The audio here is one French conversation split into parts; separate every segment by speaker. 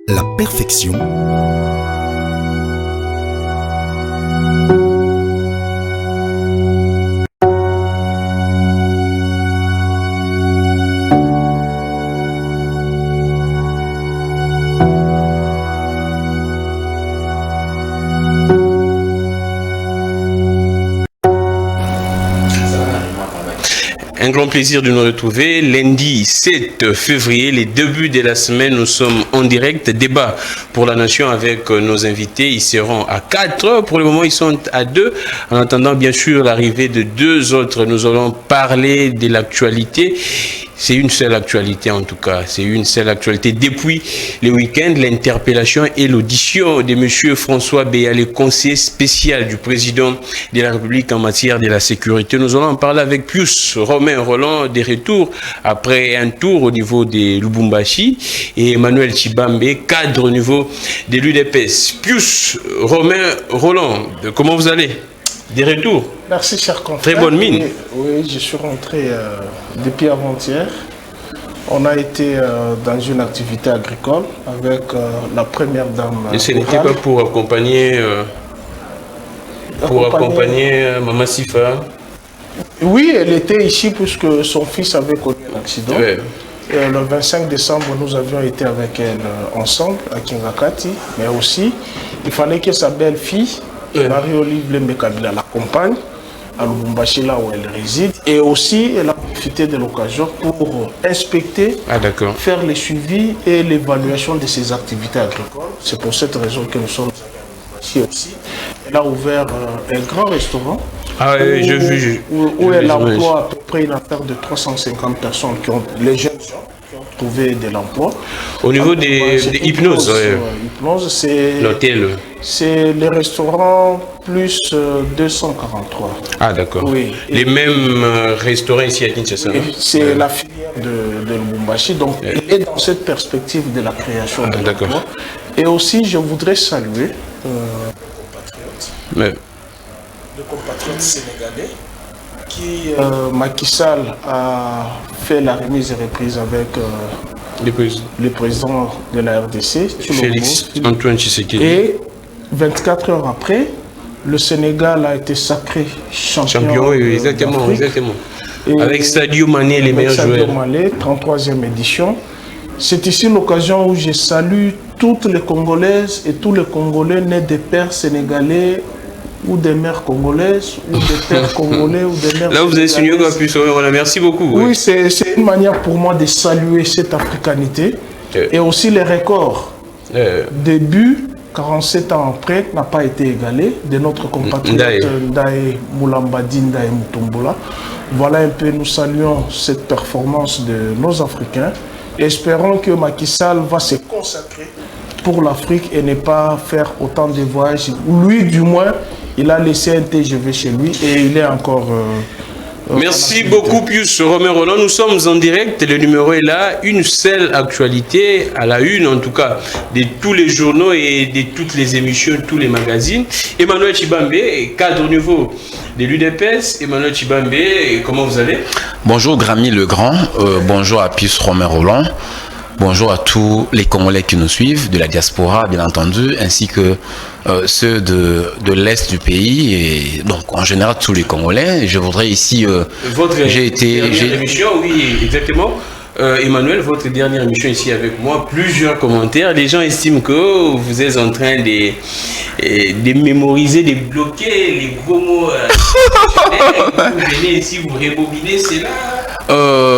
Speaker 1: La perfection.
Speaker 2: Un grand plaisir de nous retrouver. Lundi 7 février, les débuts de la semaine, nous sommes en direct. Débat pour la nation avec nos invités. Ils seront à 4. Pour le moment, ils sont à 2. En attendant, bien sûr, l'arrivée de 2 autres. Nous allons parler de l'actualité. C'est une seule actualité en tout cas, c'est une seule actualité. Depuis le week-end, l'interpellation et l'audition de M. François Béa, le conseiller spécial du président de la République en matière de la sécurité. Nous allons en parler avec Pius Romain Roland, de retour après un tour au niveau de Lubumbashi, et Emmanuel Tshibambe, cadre au niveau de l'UDPS. Pius Romain Roland, comment vous allez? Des retours.
Speaker 3: Merci, cher confrère.
Speaker 2: Très bonne mine.
Speaker 3: Oui, je suis rentré depuis avant-hier. On a été dans une activité agricole avec la première dame.
Speaker 2: Et ce n'était pas pour accompagner, Maman Sifa?
Speaker 3: Oui, elle était ici puisque son fils avait connu un accident. Ouais. Et le 25 décembre, nous avions été avec elle ensemble à Kingakati. Mais aussi, il fallait que sa belle-fille, Marie-Olive Lembe-Kabila, l'accompagne à Lubumbashi, là où elle réside. Et aussi, elle a profité de l'occasion pour inspecter, faire le suivi et l'évaluation de ses activités agricoles. C'est pour cette raison que nous sommes à Lubumbashi aussi. Elle a ouvert un grand restaurant où elle emploie à peu près une affaire de 350 personnes, les jeunes gens qui ont trouvé de l'emploi.
Speaker 2: Au niveau des hypnoses,
Speaker 3: hypnose, c'est
Speaker 2: l'hôtel.
Speaker 3: C'est le restaurant plus 243.
Speaker 2: Ah d'accord. Oui. Les mêmes restaurants ici à Kinshasa.
Speaker 3: C'est la filière de Lubumbashi. Donc elle est dans cette perspective de la création de l'emploi. Et aussi je voudrais saluer les compatriotes sénégalais qui Macky Sall a fait la remise et reprise avec le président de la RDC,
Speaker 2: Félix Antoine Tshisekedi.
Speaker 3: Et 24 heures après, le Sénégal a été sacré champion.
Speaker 2: Oui, exactement. Et avec Sadio Mané, les meilleurs joueurs.
Speaker 3: Sadio Mané, 33e édition. C'est ici l'occasion où je salue toutes les Congolaises et tous les Congolais nés des pères sénégalais ou des mères congolaises, ou des pères congolais, ou des mères.
Speaker 2: Là, vous avez signé quoi, plus. Merci beaucoup.
Speaker 3: Oui, c'est une manière pour moi de saluer cette africanité. Et aussi les records. Début, 47 ans après, n'a pas été égalé de notre compatriote Ndaye Moulambadi Ndaye Mutombola. Voilà un peu, nous saluons cette performance de nos Africains. Espérons que Macky Sall va se consacrer pour l'Afrique et ne pas faire autant de voyages. Lui, du moins, il a laissé un TGV chez lui et il est encore...
Speaker 2: Merci beaucoup, Pius Romain Roland. Nous sommes en direct, le numéro est là. Une seule actualité, à la une en tout cas, de tous les journaux et de toutes les émissions, tous les magazines. Emmanuel Tshibambe, cadre au niveau de l'UDPS. Emmanuel Tshibambe, comment vous allez?
Speaker 4: Bonjour Grami le Grand, bonjour à Pius Romain Roland. Bonjour à tous les Congolais qui nous suivent, de la diaspora bien entendu, ainsi que ceux de l'Est du pays, et donc en général tous les Congolais. Je voudrais ici...
Speaker 2: dernière émission, oui, exactement. Emmanuel, votre dernière émission ici avec moi, plusieurs commentaires. Les gens estiment que vous êtes en train de mémoriser, de bloquer les gros mots. Vous venez ici, vous rebobinez, c'est là.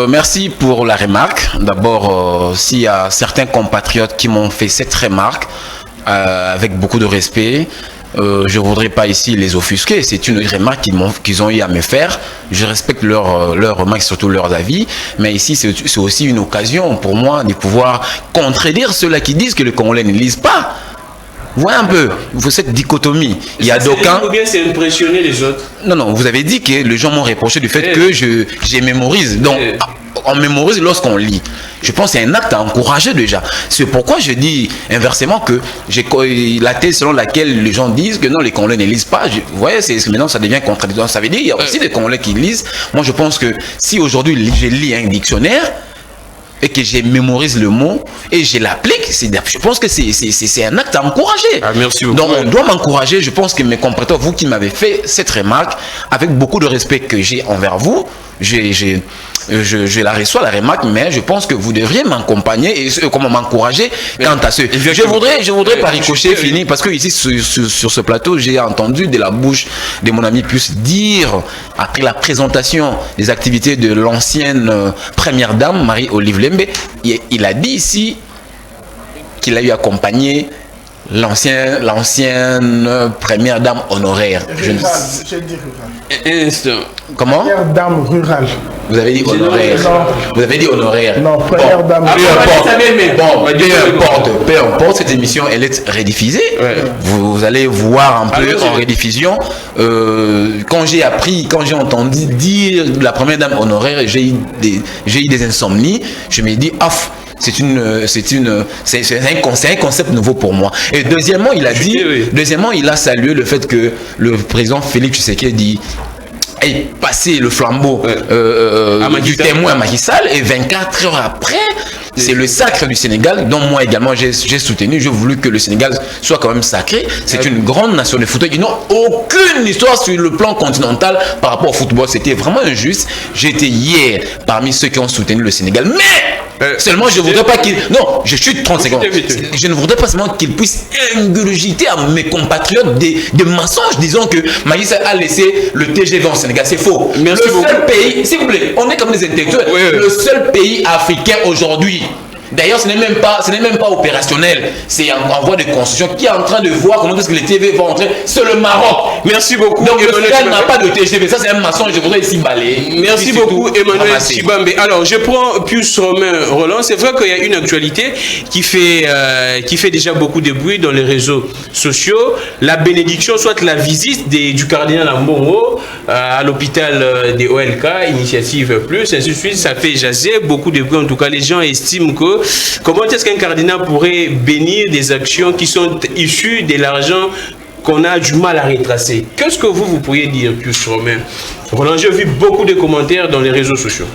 Speaker 4: Merci pour la remarque. D'abord, s'il y a certains compatriotes qui m'ont fait cette remarque avec beaucoup de respect, je ne voudrais pas ici les offusquer. C'est une remarque qu'ils ont eu à me faire. Je respecte leurs remarques, surtout leurs avis. Mais ici, c'est aussi une occasion pour moi de pouvoir contredire ceux-là qui disent que les Congolais ne lisent pas. Voyez un peu, cette dichotomie. Il y a d'aucuns...
Speaker 2: Ou bien c'est impressionner les autres?
Speaker 4: Non, vous avez dit que les gens m'ont reproché du fait que j'ai mémorise. Donc, on mémorise lorsqu'on lit. Je pense que c'est un acte à encourager déjà. C'est pourquoi je dis inversement que j'ai la thèse selon laquelle les gens disent que non, les Congolais ne lisent pas. Vous voyez, maintenant ça devient contradictoire. Ça veut dire qu'il y a aussi des Congolais qui lisent. Moi, je pense que si aujourd'hui je lis un dictionnaire, et que je mémorise le mot et je l'applique, je pense que c'est un acte à encourager.
Speaker 2: Ah, merci beaucoup.
Speaker 4: Donc on doit m'encourager. Je pense que mes compatriotes, vous qui m'avez fait cette remarque, avec beaucoup de respect que j'ai envers vous, je la reçois, la remarque, mais je pense que vous devriez m'accompagner et comment m'encourager quant à ce. Je voudrais par ricochet finir, parce que ici sur ce plateau, j'ai entendu de la bouche de mon ami Pius dire, après la présentation des activités de l'ancienne première dame, Marie-Olive Lembe, il a dit ici qu'il a eu accompagné l'ancienne première dame honoraire.
Speaker 3: J'ai dit rurale.
Speaker 4: Comment?
Speaker 3: Première dame rurale.
Speaker 4: Vous avez dit honoraire. Vous avez dit honoraire.
Speaker 3: Non, première dame
Speaker 4: rurale. Peu importe, cette émission, elle est rediffusée. Ouais. Vous allez voir un peu en rediffusion. Quand j'ai entendu dire la première dame honoraire, j'ai eu des insomnies. Je me dis, c'est un concept nouveau pour moi. Et deuxièmement, il a salué le fait que le président Félix Tshisekedi ait passé le flambeau du témoin à Macky Sall, et 24 heures après, c'est le sacre du Sénégal, dont moi également j'ai soutenu. J'ai voulu que le Sénégal soit quand même sacré. C'est une grande nation de football. Ils n'ont aucune histoire sur le plan continental par rapport au football. C'était vraiment injuste. J'étais hier parmi ceux qui ont soutenu le Sénégal. Mais seulement je ne voudrais pas qu'il... Non, je chute 30 secondes. Je ne voudrais pas seulement qu'il puisse ingurgiter à mes compatriotes des mensonges disant que Macky Sall a laissé le TGV en Sénégal. C'est faux.
Speaker 2: Merci beaucoup.
Speaker 4: Le seul pays, s'il vous plaît, on est comme des intellectuels. Le seul pays africain aujourd'hui. D'ailleurs, ce n'est même pas opérationnel. C'est en voie de construction. Qui est en train de voir comment est-ce que les TV vont entrer? C'est le Maroc.
Speaker 2: Merci beaucoup.
Speaker 4: Donc, le Sénégal n'a pas de TGV. Ça, c'est un mensonge. Je voudrais ici balayer.
Speaker 2: Merci beaucoup, Emmanuel Tshibambe. Alors, je prends Pius Roland. C'est vrai qu'il y a une actualité qui fait déjà beaucoup de bruit dans les réseaux sociaux. La bénédiction, soit la visite du cardinal Ambongo à l'hôpital des OLK, Initiative Plus, ainsi de suite. Ça fait jaser beaucoup de bruit. En tout cas, les gens estiment que comment est-ce qu'un cardinal pourrait bénir des actions qui sont issues de l'argent qu'on a du mal à retracer? Qu'est-ce que vous pourriez dire, Pius Roland? J'ai vu beaucoup de commentaires dans les réseaux sociaux.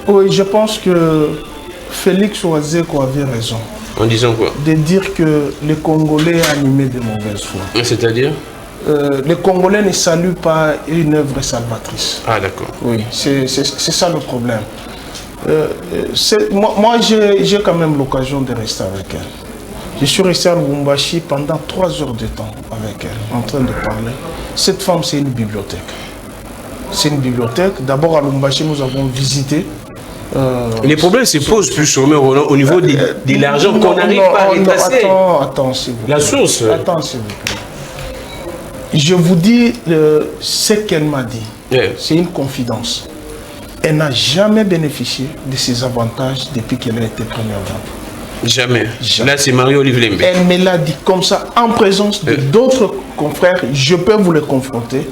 Speaker 3: Oui, je pense que Félix Ouazeko avait raison.
Speaker 2: En disant quoi? De
Speaker 3: dire que les Congolais animés de mauvaise foi.
Speaker 2: C'est-à-dire?
Speaker 3: Les Congolais ne saluent pas une œuvre salvatrice.
Speaker 2: Ah, d'accord.
Speaker 3: Oui, c'est ça le problème. Moi j'ai quand même l'occasion de rester avec elle. Je suis resté à Lubumbashi pendant 3 heures de temps avec elle, en train de parler. Cette femme, c'est une bibliothèque. C'est une bibliothèque. D'abord à Lubumbashi, nous avons visité.
Speaker 2: Les problèmes se posent plus au niveau de l'argent qu'on n'arrive pas à retracer.
Speaker 3: Attends, s'il vous plaît.
Speaker 2: La source.
Speaker 3: Attends, s'il vous plaît. Je vous dis ce qu'elle m'a dit. Yeah. C'est une confidence. Elle n'a jamais bénéficié de ces avantages depuis qu'elle a été première dame.
Speaker 2: Jamais. Là, c'est Marie-Olive Lembe.
Speaker 3: Elle me l'a dit comme ça, en présence de d'autres confrères. Je peux vous les confronter.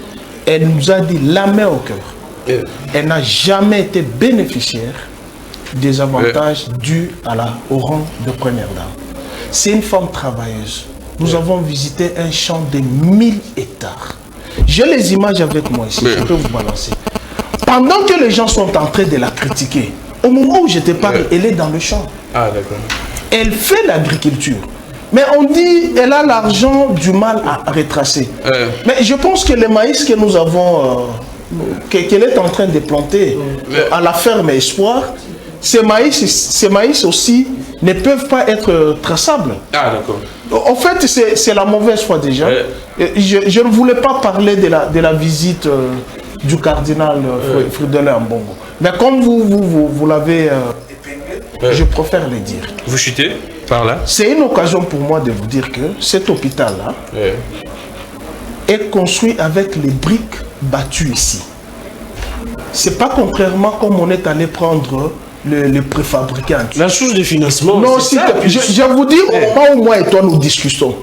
Speaker 3: Elle nous a dit la main au cœur. Elle n'a jamais été bénéficiaire des avantages dus au rang de première dame. C'est une femme travailleuse. Nous avons visité un champ de 1000 hectares. J'ai les images avec moi ici. Je peux vous balancer. Pendant que les gens sont en train de la critiquer, au moment où je te parle, elle est dans le champ. Ah, d'accord. Elle fait l'agriculture. Mais on dit qu'elle a l'argent du mal à retracer. Mais je pense que les maïs que nous avons, qu'elle est en train de planter à la ferme Espoir, ces maïs aussi ne peuvent pas être traçables. Ah, d'accord. En fait, c'est la mauvaise foi déjà. Je ne voulais pas parler de la visite du cardinal Fridolin Ambongo. Mais comme vous l'avez épinglé, je préfère le dire.
Speaker 2: Vous chutez par là?
Speaker 3: C'est une occasion pour moi de vous dire que cet hôpital-là est construit avec les briques battues ici. C'est pas contrairement comme on est allé prendre le préfabriqué.
Speaker 2: La source de financement.
Speaker 3: Non, je vous dis, au moment où moi et toi nous discutons,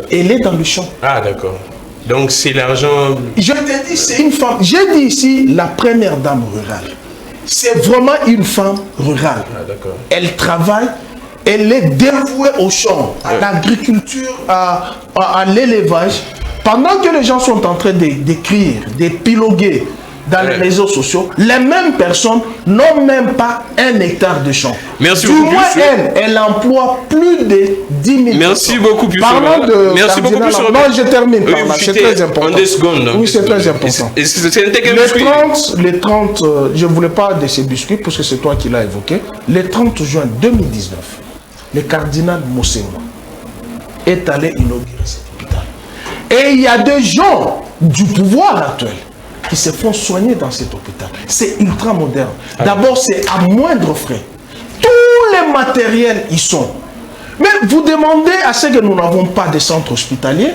Speaker 3: elle est dans le champ.
Speaker 2: Ah, d'accord. Donc c'est l'argent...
Speaker 3: Je te dis, c'est une femme. J'ai dit ici la première dame rurale. C'est vraiment une femme rurale. Ah, d'accord. Elle travaille, elle est dévouée au champ, à l'agriculture, à l'élevage. Pendant que les gens sont en train d'écrire, d'épiloguer, dans les réseaux sociaux, les mêmes personnes n'ont même pas 1 hectare de champ.
Speaker 2: Merci
Speaker 3: du
Speaker 2: beaucoup.
Speaker 3: moins, elle emploie plus de 10 000
Speaker 2: Merci
Speaker 3: personnes.
Speaker 2: beaucoup.
Speaker 3: Parlons de
Speaker 2: merci beaucoup.
Speaker 3: Non, je termine par là. C'est très important.
Speaker 2: En 2 secondes.
Speaker 3: Oui, c'est très important. Les 30, je ne voulais pas de ces biscuits parce que c'est toi qui l'as évoqué. Le 30 juin 2019, le cardinal Mossengo est allé inaugurer cet hôpital. Et il y a des gens du pouvoir actuel qui se font soigner dans cet hôpital. C'est ultra moderne. D'abord, c'est à moindre frais. Tous les matériels y sont. Mais vous demandez à ce que nous n'avons pas de centre hospitalier.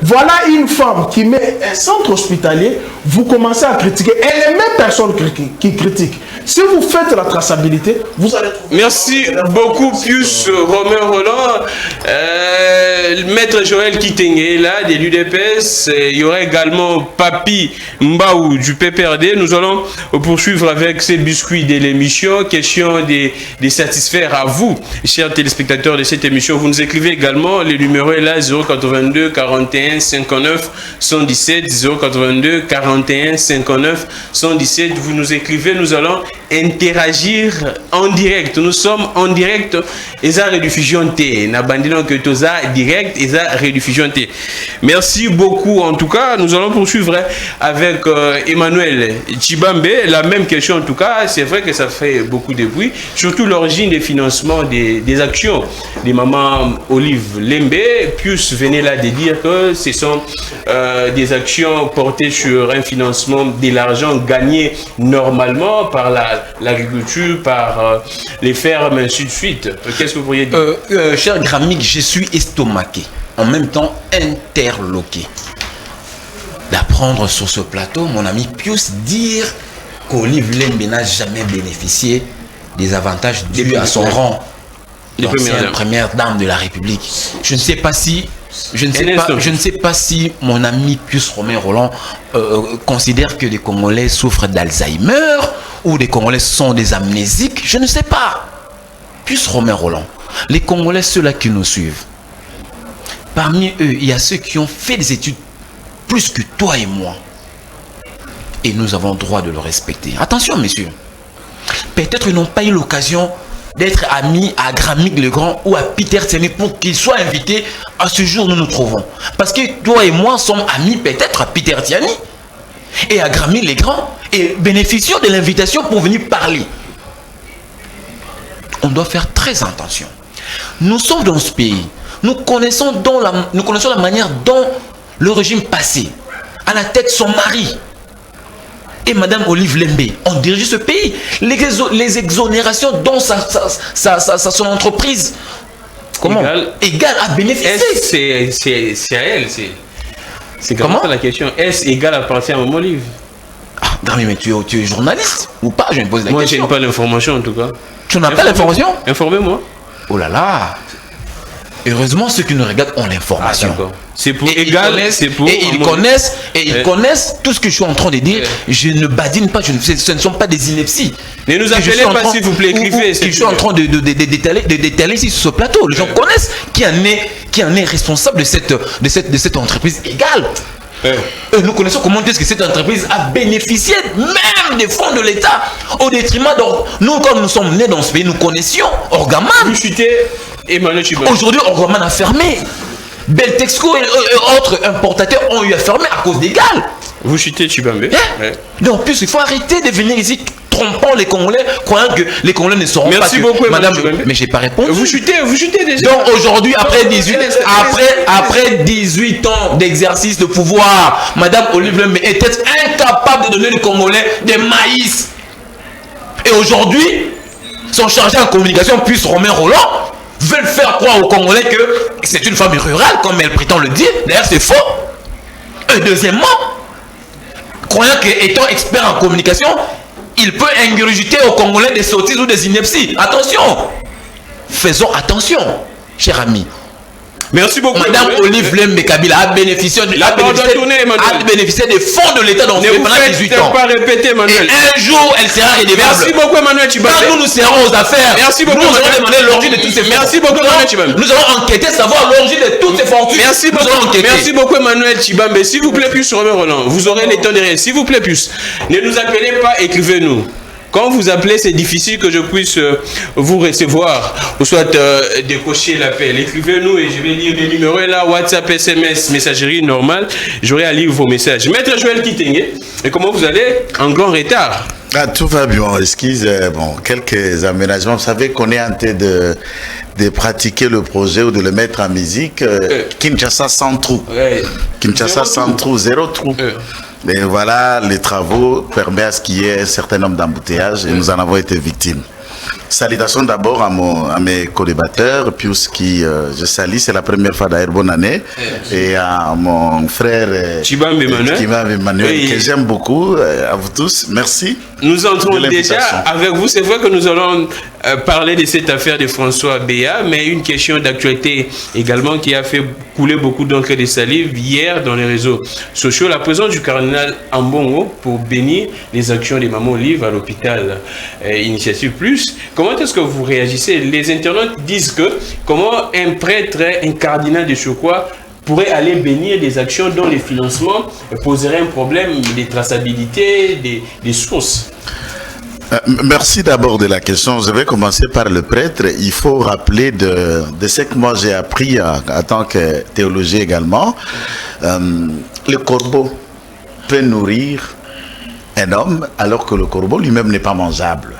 Speaker 3: Voilà une femme qui met un centre hospitalier, vous commencez à critiquer. Et les mêmes personnes qui critiquent. Si vous faites la traçabilité, vous allez trouver...
Speaker 2: Merci beaucoup, Pius Romain Roland. Maître Joël Kitenge est là, de l'UDPS. Il y aura également Papi Mbaou du PPRD. Nous allons poursuivre avec ces biscuits de l'émission. Question de satisfaire à vous, chers téléspectateurs de cette émission. Vous nous écrivez également, le numéro est là, 082 41 59 117, 082 41 59 117. Vous nous écrivez, nous allons interagir en direct. Nous sommes en direct. Et ça rediffusion T. N'abandonnons que tout ça direct et ça rediffusion T. Merci beaucoup. En tout cas, nous allons poursuivre avec Emmanuel Tshibambe. La même question en tout cas. C'est vrai que ça fait beaucoup de bruit. Surtout l'origine des financements des actions des mamans Olive Lembe. Pius venait là de dire que ce sont des actions portées sur un financement de l'argent gagné normalement par l'agriculture, par les fermes, ainsi de suite. Qu'est-ce que vous pourriez dire?
Speaker 4: Cher Gramic, je suis estomaqué, en même temps interloqué d'apprendre sur ce plateau mon ami Pius dire qu'Olive Lembe n'a jamais bénéficié des avantages dus à son rang d'ancienne première dame de la République. Je ne sais pas si je ne sais pas si mon ami Pius Romain Roland considère que les Congolais souffrent d'Alzheimer ou les Congolais sont des amnésiques. Je ne sais pas. Pius Romain Roland, les Congolais, ceux-là qui nous suivent, parmi eux, il y a ceux qui ont fait des études plus que toi et moi. Et nous avons le droit de le respecter. Attention, messieurs. Peut-être ils n'ont pas eu l'occasion d'être amis à Gramic le Grand ou à Peter Tseni pour qu'ils soient invités à ce jour où nous nous trouvons. Parce que toi et moi sommes amis peut-être à Peter Tseni et à Gramic le Grand et bénéficions de l'invitation pour venir parler. On doit faire très attention. Nous sommes dans ce pays. Nous connaissons la manière dont le régime passé, à la tête son mari et Madame Olive Lembe ont dirigé ce pays. Les exonérations dont son entreprise égale à bénéficier.
Speaker 2: C'est à elle. C'est comment la question? Est-ce égal appartient à Mme Olive?
Speaker 4: Grami, mais tu es journaliste ou pas? Je me pose la question.
Speaker 2: Moi, je n'ai pas l'information en tout cas.
Speaker 4: Tu n'as pas l'information?
Speaker 2: Informez-moi.
Speaker 4: Oh là là. Heureusement, ceux qui nous regardent ont l'information.
Speaker 2: C'est pour égal, c'est pour...
Speaker 4: Et ils connaissent tout ce que je suis en train de dire. Je ne badine pas, ce ne sont pas des inepties.
Speaker 2: Ne nous appelez pas, s'il vous plaît, écrivez.
Speaker 4: Je suis en train de détailler ici sur ce plateau. Les gens connaissent qui en est responsable de cette entreprise égale. Nous connaissons comment est-ce que cette entreprise a bénéficié même des fonds de l'État au détriment de nous. Comme nous sommes nés dans ce pays, nous connaissions Orgaman. Aujourd'hui, Orgaman a fermé. Beltexco et autres importateurs ont eu à fermer à cause des gales.
Speaker 2: Vous chutez Tshibambe.
Speaker 4: Donc, plus il faut arrêter de venir ici trompant les Congolais, croyant que les Congolais ne seront pas...
Speaker 2: Merci beaucoup,
Speaker 4: madame. Mais j'ai pas répondu.
Speaker 2: Vous chutez déjà.
Speaker 4: Donc aujourd'hui, après 18 ans d'exercice de pouvoir, Madame Olive Lembe était incapable de donner aux Congolais des maïs. Et aujourd'hui, son chargé en communication, Pius Romain Roland, veulent faire croire aux Congolais que c'est une femme rurale, comme elle prétend le dire. D'ailleurs, c'est faux. Et deuxièmement, croyant qu'étant expert en communication, il peut ingurgiter aux Congolais des sottises ou des inepties. Attention. Faisons attention, cher ami.
Speaker 2: Merci beaucoup.
Speaker 4: Madame Olive Lembe Kabila a bénéficié des fonds de l'État pendant 18 ans.
Speaker 2: Pas répéter, Emmanuel.
Speaker 4: Et un jour, elle sera redevable.
Speaker 2: Merci beaucoup, Emmanuel Chibambe.
Speaker 4: Quand nous serons aux affaires,
Speaker 2: merci beaucoup,
Speaker 4: nous allons demander l'origine de tous ces fonds.
Speaker 2: Merci beaucoup, Emmanuel Chibambe.
Speaker 4: Nous allons enquêter, savoir l'origine de toutes ces fortunes.
Speaker 2: Merci beaucoup, Emmanuel Chibambe. S'il vous plaît, plus, Robert Roland. Vous aurez les temps derrière. S'il vous plaît, plus. Ne nous appelez pas, écrivez-nous. Quand vous appelez, c'est difficile que je puisse vous recevoir ou soit décocher l'appel. Écrivez-nous et je vais lire les numéros là, WhatsApp, SMS, messagerie normale. J'aurai à lire vos messages. Maître Joël Kitenge, et comment vous allez? En grand retard.
Speaker 1: Tout va bien, excuse. Bon, quelques aménagements. Vous savez qu'on est en train de pratiquer le projet ou de le mettre en musique. Kinshasa sans trou. Kinshasa sans trou, zéro trou. Et voilà, les travaux permettent à ce qu'il y ait un certain nombre d'embouteillages et nous en avons été victimes. Salutations d'abord à mes co-débatteurs, Pius qui je salue, c'est la première fois d'ailleurs, bonne année, et à mon frère
Speaker 2: Chibambe
Speaker 1: Emmanuel, que j'aime beaucoup, à vous tous, merci.
Speaker 2: Nous entrons déjà avec vous, c'est vrai que nous allons parler de cette affaire de François Béa, mais une question d'actualité également qui a fait couler beaucoup d'encre de salive hier dans les réseaux sociaux, la présence du cardinal Ambongo pour bénir les actions des Mamans Olive à l'hôpital Initiative Plus. Comment est-ce que vous réagissez? Les internautes disent que comment un prêtre, un cardinal de surcroît pourrait aller bénir des actions dont les financements poseraient un problème de traçabilité des sources.
Speaker 1: Merci d'abord de la question. Je vais commencer par le prêtre. Il faut rappeler de ce que moi j'ai appris en tant que théologien également. Le corbeau peut nourrir un homme alors que le corbeau lui-même n'est pas mangeable.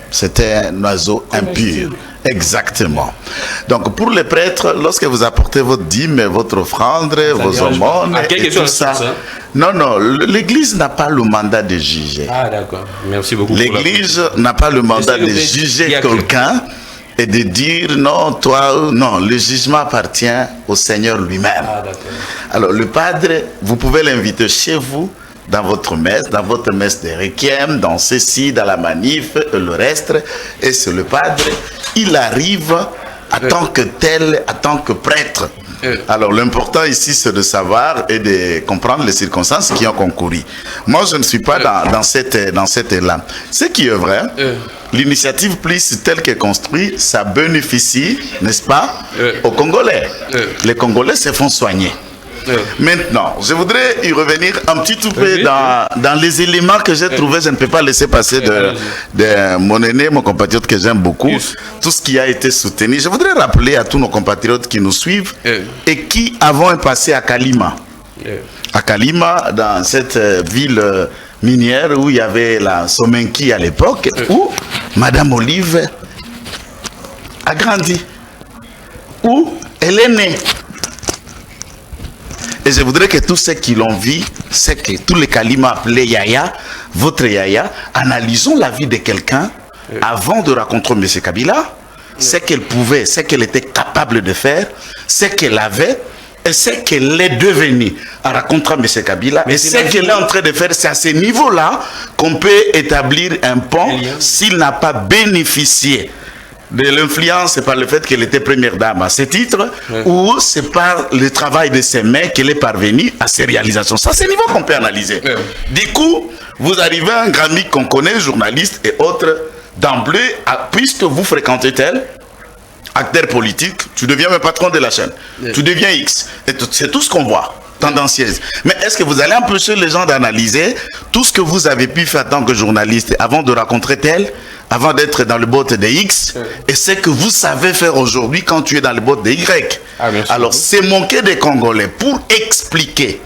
Speaker 1: C'était un oiseau impur. Exactement. Donc pour les prêtres, lorsque vous apportez votre dîme, votre offrande, vos aumônes et tout ça, non, l'Église n'a pas le mandat de juger.
Speaker 2: Ah d'accord, merci beaucoup.
Speaker 1: L'Église n'a pas le mandat de juger quelqu'un et de dire non, toi, non, le jugement appartient au Seigneur lui-même. Ah, alors le padre, vous pouvez l'inviter chez vous, dans votre messe de requiem, dans ceci, dans la manif, le reste, et c'est le padre, il arrive en tant que tel, en tant que prêtre. Alors l'important ici, c'est de savoir et de comprendre les circonstances qui ont concouru. Moi, je ne suis pas dans cette élan. Ce qui est vrai, l'initiative Plus telle qu'elle est construite, ça bénéficie, n'est-ce pas, aux Congolais. Les Congolais se font soigner. Maintenant, je voudrais y revenir un petit tout peu dans les éléments que j'ai trouvés. Je ne peux pas laisser passer de mon aîné, mon compatriote que j'aime beaucoup, tout ce qui a été soutenu. Je voudrais rappeler à tous nos compatriotes qui nous suivent et qui avons un passé à Kalima. À Kalima, dans cette ville minière où il y avait la Somenki à l'époque, où Madame Olive a grandi, où elle est née. Et je voudrais que tous ceux qui l'ont vu, c'est que tous les Kalima appelés Yaya, votre Yaya, analysons la vie de quelqu'un avant de rencontrer M. Kabila, ce qu'elle pouvait, ce qu'elle était capable de faire, ce qu'elle avait et ce qu'elle est devenue en rencontrant M. Kabila. Et ce qu'elle est en train de faire, c'est à ce niveau-là qu'on peut établir un pont s'il n'a pas bénéficié de l'influence par le fait qu'elle était première dame à ce titre, ou c'est par le travail de ses mains qu'elle est parvenue à ces réalisations. Ça, c'est le niveau qu'on peut analyser. Du coup, vous arrivez à un grand mythe qu'on connaît, journaliste et autres, d'emblée, puisque vous fréquentez tel acteur politique, tu deviens le patron de la chaîne. Tu deviens X. Et c'est tout ce qu'on voit. Tendancieuse. Mais est-ce que vous allez empêcher les gens d'analyser tout ce que vous avez pu faire en tant que journaliste avant de rencontrer tel, avant d'être dans le bot de X, et ce que vous savez faire aujourd'hui quand tu es dans le bot de Y. Alors, c'est manquer des Congolais pour expliquer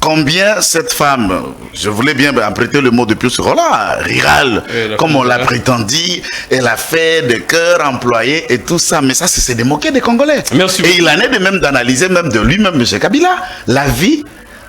Speaker 1: combien cette femme, je voulais bien emprunter le mot de plus, voilà, rurale, comme on l'a prétendu, elle a fait de cœur employé et tout ça, mais ça, c'est de moquer des Congolais.
Speaker 2: Merci.
Speaker 1: Et il en est de même d'analyser même de lui-même, M. Kabila, la vie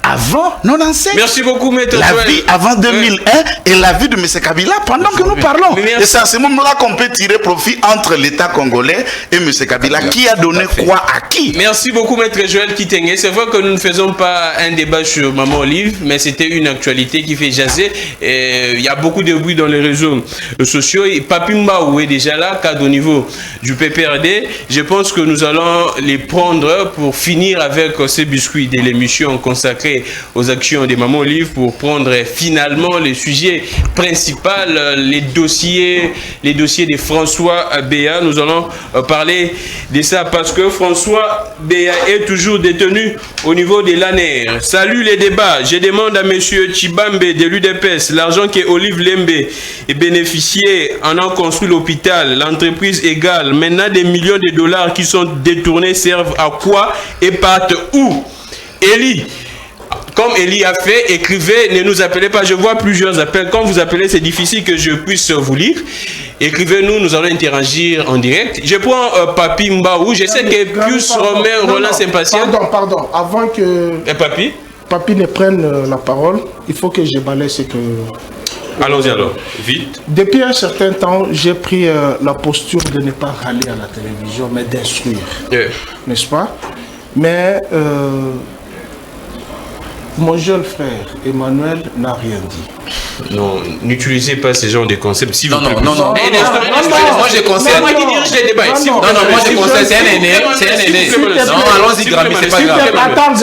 Speaker 1: avant 97.
Speaker 2: Merci beaucoup, Maître
Speaker 1: La
Speaker 2: Joël.
Speaker 1: vie avant 2001 et la vie de M. Kabila pendant que nous parlons. Et c'est à ce moment-là qu'on peut tirer profit entre l'État congolais et M. Kabila. Qui a donné quoi à qui?
Speaker 2: Merci beaucoup, Maître Joël Kitenge. C'est vrai que nous ne faisons pas un débat sur Maman Olive, mais c'était une actualité qui fait jaser. Il y a beaucoup de bruit dans les réseaux sociaux. Et Papi Mbaou est déjà là, cadre au niveau du PPRD. Je pense que nous allons les prendre pour finir avec ces biscuits de l'émission consacrée aux actions de Maman Olive, pour prendre finalement le sujet principal, les dossiers de François Béa. Nous allons parler de ça parce que François Béa est toujours détenu au niveau de l'ANER. Salut les débats. Je demande à monsieur Chibambe de l'UDPS l'argent que Olive Lembe est bénéficié en a construit l'hôpital, l'entreprise égale. Maintenant, des millions de dollars qui sont détournés servent à quoi et partent où? Eli, comme Eli a fait, écrivez, ne nous appelez pas. Je vois plusieurs appels. Quand vous appelez, c'est difficile que je puisse vous lire. Écrivez-nous, nous allons interagir en direct. Je prends Papi Mbaou. Je sais que Pius Roland s'impatiente.
Speaker 3: Pardon. Avant que Papi ne prenne la parole, il faut que je balaye ce que...
Speaker 2: Allons-y alors, vite.
Speaker 3: Depuis un certain temps, j'ai pris la posture de ne pas râler à la télévision, mais d'instruire. N'est-ce pas? Mais mon jeune frère Emmanuel n'a rien dit.
Speaker 2: Non, n'utilisez pas ce genre de concepts. Si vous
Speaker 4: non. Moi je conseille.
Speaker 2: C'est moi qui dirige les débats.
Speaker 4: Moi je conseille. C'est un aîné. Non, allons-y, Grami, c'est pas grave.
Speaker 3: Attends,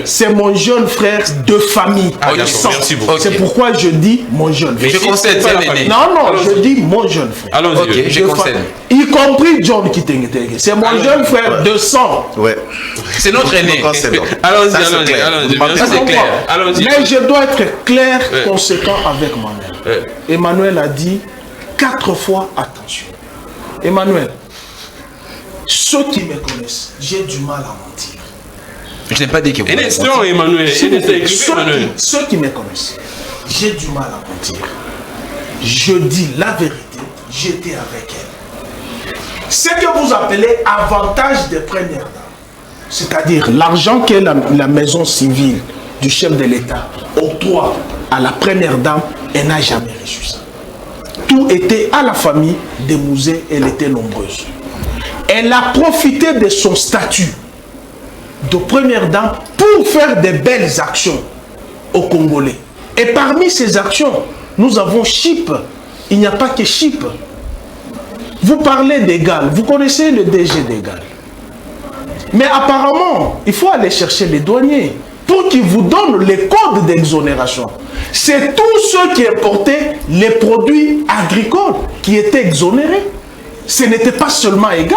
Speaker 3: c'est mon jeune frère de famille.
Speaker 2: Merci beaucoup.
Speaker 3: C'est pourquoi je dis mon jeune frère.
Speaker 4: Je conseille, c'est un aîné.
Speaker 3: Non, je dis mon jeune frère.
Speaker 2: Allons-y.
Speaker 4: Je conseille.
Speaker 3: Y compris John Kitenge. C'est mon jeune frère de sang.
Speaker 1: Ouais.
Speaker 4: C'est notre aîné.
Speaker 2: Allons-y. Ça c'est clair. Allons-y.
Speaker 3: Mais je dois être clair, conséquent avec moi-même. Emmanuel a dit 4 fois attention. Emmanuel, ceux qui me connaissent, j'ai du mal à mentir.
Speaker 4: Je n'ai pas dit que vous.
Speaker 2: Un instant, Emmanuel.
Speaker 3: Ceux qui me connaissent, j'ai du mal à mentir. Je dis la vérité, j'étais avec elle. Ce que vous appelez avantage des premières dames, c'est-à-dire l'argent que la maison civile du chef de l'État octroie à la première dame, elle n'a jamais reçu ça. Tout était à la famille des musées, elle était nombreuse. Elle a profité de son statut de première dame pour faire de belles actions aux Congolais. Et parmi ces actions, nous avons Chip. Il n'y a pas que Chip. Vous parlez d'Égal, vous connaissez le DG d'Égal. Mais apparemment, il faut aller chercher les douaniers pour qu'ils vous donnent les codes d'exonération. C'est tous ceux qui importaient les produits agricoles qui étaient exonérés. Ce n'était pas seulement Égal.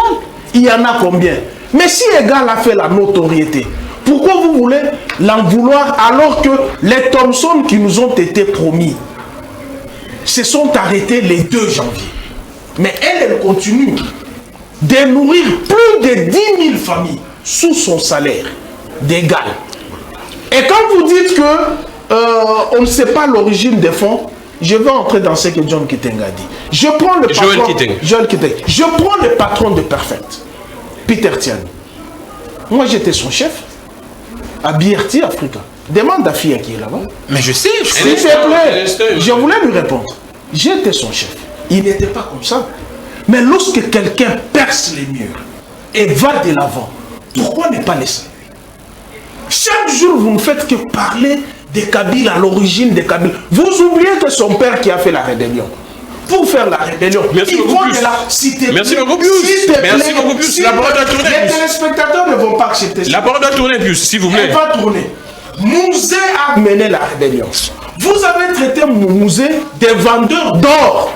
Speaker 3: Il y en a combien? Mais si Égal a fait la notoriété, pourquoi vous voulez l'en vouloir alors que les Thomson qui nous ont été promis se sont arrêtés le 2 janvier? Mais elle continue de nourrir plus de 10 000 familles sous son salaire d'Égal. Et quand vous dites que on ne sait pas l'origine des fonds, je vais entrer dans ce que John Kitenge a dit. Je prends le patron, je prends le patron de Perfect, Peter Tiani. Moi j'étais son chef à BRT Africa. Demande à Fia qui est là-bas.
Speaker 4: Mais je sais.
Speaker 3: S'il te plaît, je voulais lui répondre. J'étais son chef. Il n'était pas comme ça. Mais lorsque quelqu'un perce les murs et va de l'avant, pourquoi ne pas laisser? Chaque jour, vous ne faites que parler des Kabila, à l'origine des Kabila. Vous oubliez que son père qui a fait la rébellion. Pour faire la rébellion,
Speaker 2: merci beaucoup plus. Merci beaucoup plus. Merci beaucoup plus. La parole doit tourner.
Speaker 3: Les téléspectateurs ne vont pas accepter ça.
Speaker 2: La parole doit tourner plus, s'il vous plaît.
Speaker 3: Elle va tourner. Mouzé a mené la rébellion. Vous avez traité Mouzé des vendeurs d'or.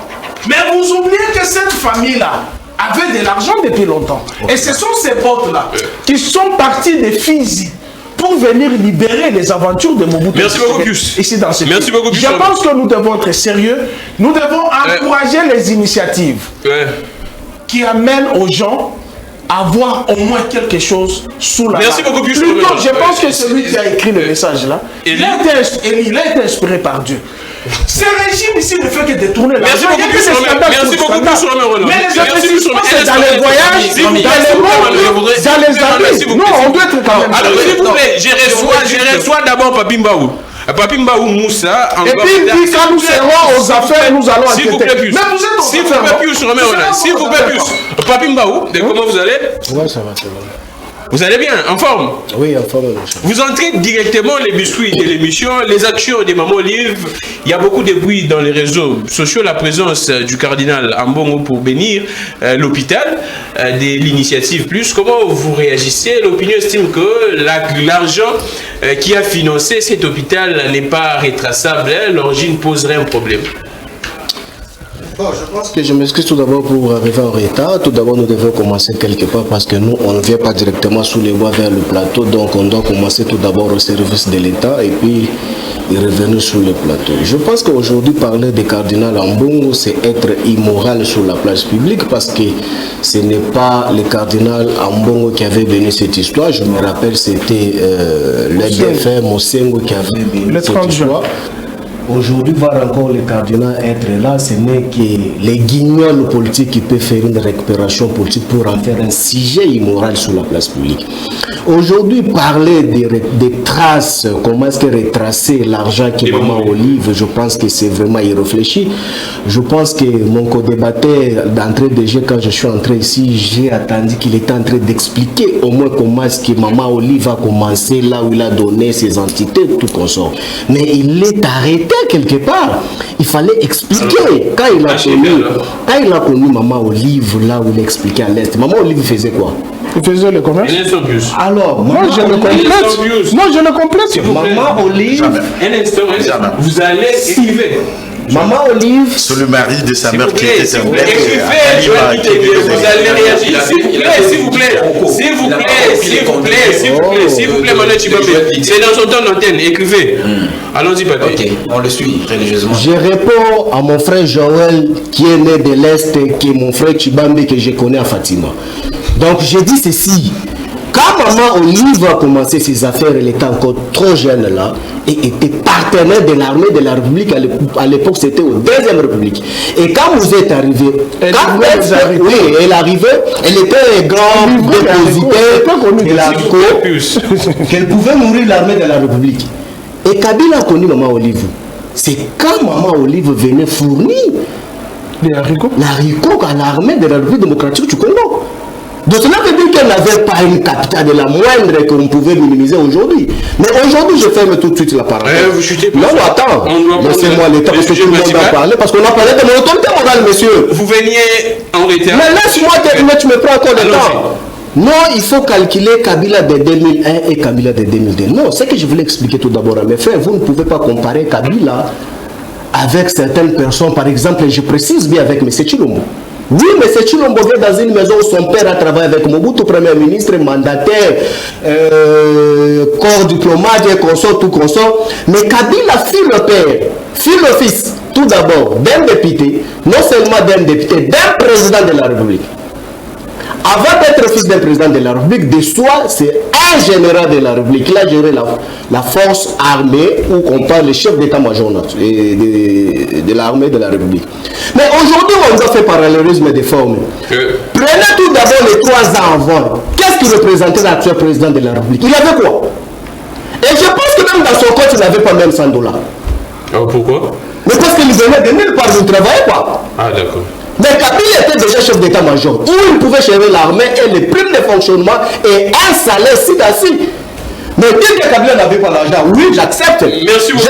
Speaker 3: Mais vous oubliez que cette famille-là avait de l'argent depuis longtemps. Et ce sont ces potes-là qui sont partis de Fizi pour venir libérer les aventures de Mobutu.
Speaker 2: Merci beaucoup, Pius.
Speaker 3: Ici dans ce pays.
Speaker 2: Merci beaucoup, Pius.
Speaker 3: Je pense que nous devons être sérieux. Nous devons encourager les initiatives qui amènent aux gens à avoir au moins quelque chose sous la main.
Speaker 2: Merci beaucoup, Pius.
Speaker 3: Je pense que celui qui a écrit le message là, il a été inspiré par Dieu. Ce régime ici ne fait que détourner l'argent.
Speaker 2: Merci beaucoup,
Speaker 3: mais les investissements, c'est dans les voyages, dans les mondes, dans les amis. Non, on doit être quand même...
Speaker 2: Alors, s'il vous plaît, je reçois d'abord Papi Mbaou. Papi Mbaou Moussa.
Speaker 3: Et puis, quand nous serons aux affaires, nous allons enquêter.
Speaker 2: S'il vous plaît, Pius. S'il vous plaît, Pius, s'il vous plaît, Pius. Papi Mbaou, comment vous allez?
Speaker 3: Ouais, ça va, ça va.
Speaker 2: Vous allez bien, en forme?
Speaker 3: Oui, en forme.
Speaker 2: Vous entrez directement les biscuits de l'émission, les actions des Maman Olive. Il y a beaucoup de bruit dans les réseaux sociaux, la présence du cardinal Ambongo pour bénir l'hôpital, de l'initiative plus. Comment vous réagissez? L'opinion estime que l'argent qui a financé cet hôpital n'est pas retraçable. L'origine poserait un problème.
Speaker 5: Bon, je pense que je m'excuse tout d'abord pour arriver en retard. Tout d'abord, nous devons commencer quelque part parce que nous, on ne vient pas directement sous les voies vers le plateau. Donc, on doit commencer tout d'abord au service de l'État et puis revenir sur le plateau. Je pense qu'aujourd'hui, parler des cardinals Ambongo, c'est être immoral sur la place publique parce que ce n'est pas le cardinal Ambongo qui avait béni cette histoire. Je me rappelle, c'était le défunt Mosengo qui avait béni cette histoire. Aujourd'hui, voir encore les cardinaux être là, ce n'est que les guignols politiques qui peuvent faire une récupération politique pour en faire un sujet immoral sur la place publique. Aujourd'hui, parler des traces, comment est-ce que retracer l'argent qui est Maman Olive, je pense que c'est vraiment irréfléchi. Je pense que mon co-débatteur d'entrée de jeu, quand je suis entré ici, j'ai attendu qu'il était en train d'expliquer au moins comment est-ce que Maman Olive a commencé là où il a donné ses entités, tout consort. Mais il est arrêté quelque part. Il fallait expliquer. Quand il a connu Maman Olive, là où il expliquait à l'Est, Maman Olive faisait quoi?
Speaker 3: Il faisait le commerce.
Speaker 5: Alors,
Speaker 3: moi je le complète. Non, je le complète.
Speaker 5: Maman Olive.
Speaker 2: Un instant, vous allez écrire.
Speaker 5: Maman Olive.
Speaker 1: C'est le mari de sa mère qui était
Speaker 2: s'il vous plaît, vous allez réagir. S'il vous plaît, Manuel Chibambe. C'est dans son temps d'antenne, écrivez. Allons-y, Papi.
Speaker 4: Ok, on le suit religieusement.
Speaker 5: Je réponds à mon frère Joël, qui est né de l'Est, qui est mon frère Chibambe, que je connais à Fatima. Donc, j'ai dit ceci. Quand Maman Olive a commencé ses affaires, elle était encore trop jeune là et était partenaire de l'armée de la République. À l'époque, c'était au Deuxième République. Et quand vous êtes arrivé, elle arrivait, elle était un grand dépositaire de l'ARCO, qu'elle pouvait nourrir l'armée de la République. Et Kabila a connu Maman Olive. C'est quand Maman Olive venait fournir l'haricot à l'armée de la République démocratique du Congo. Donc cela veut dire qu'elle n'avait pas une capitale de la moindre que l'on pouvait minimiser aujourd'hui. Mais aujourd'hui, je ferme tout de suite la parole. Non, attends. Laissez-moi l'état parce que tout le monde en parlait. Parce qu'on a parlé de mon autorité morale, monsieur.
Speaker 2: Vous veniez en retard.
Speaker 5: Mais laisse-moi terminer, tu me prends encore le temps. Non, il faut calculer Kabila de 2001 et Kabila de 2002. Non, c'est que je voulais expliquer tout d'abord à mes frères. Vous ne pouvez pas comparer Kabila avec certaines personnes. Par exemple, je précise bien avec M. Chilombo. Oui, mais c'est Chilombo vient dans une maison où son père a travaillé avec Mobutu, Premier ministre, mandataire, corps diplomate, consort, tout consort. Mais Kabila fut le père, fut le fils, tout d'abord, d'un député, non seulement d'un député, d'un président de la République. Avant d'être fils d'un président de la République, de soi, c'est un général de la République. Il a géré la force armée, où on parle le chef d'état-major de l'armée de la République. Mais aujourd'hui, on doit faire parallélisme des formes. Prenez tout d'abord les 3 ans avant. Qu'est-ce qui représentait l'actuel président de la République? Il avait quoi? Et je pense que même dans son compte, il n'avait pas même $100.
Speaker 2: Pourquoi?
Speaker 5: Mais parce qu'il venait de nulle part, il travaillait quoi.
Speaker 2: Ah, d'accord.
Speaker 5: Mais Kabila était déjà chef d'état-major, où il pouvait gérer l'armée et les primes de fonctionnement et un salaire ci-ci. Mais dès que Kabila n'avait pas l'argent, oui, j'accepte.
Speaker 2: Merci beaucoup.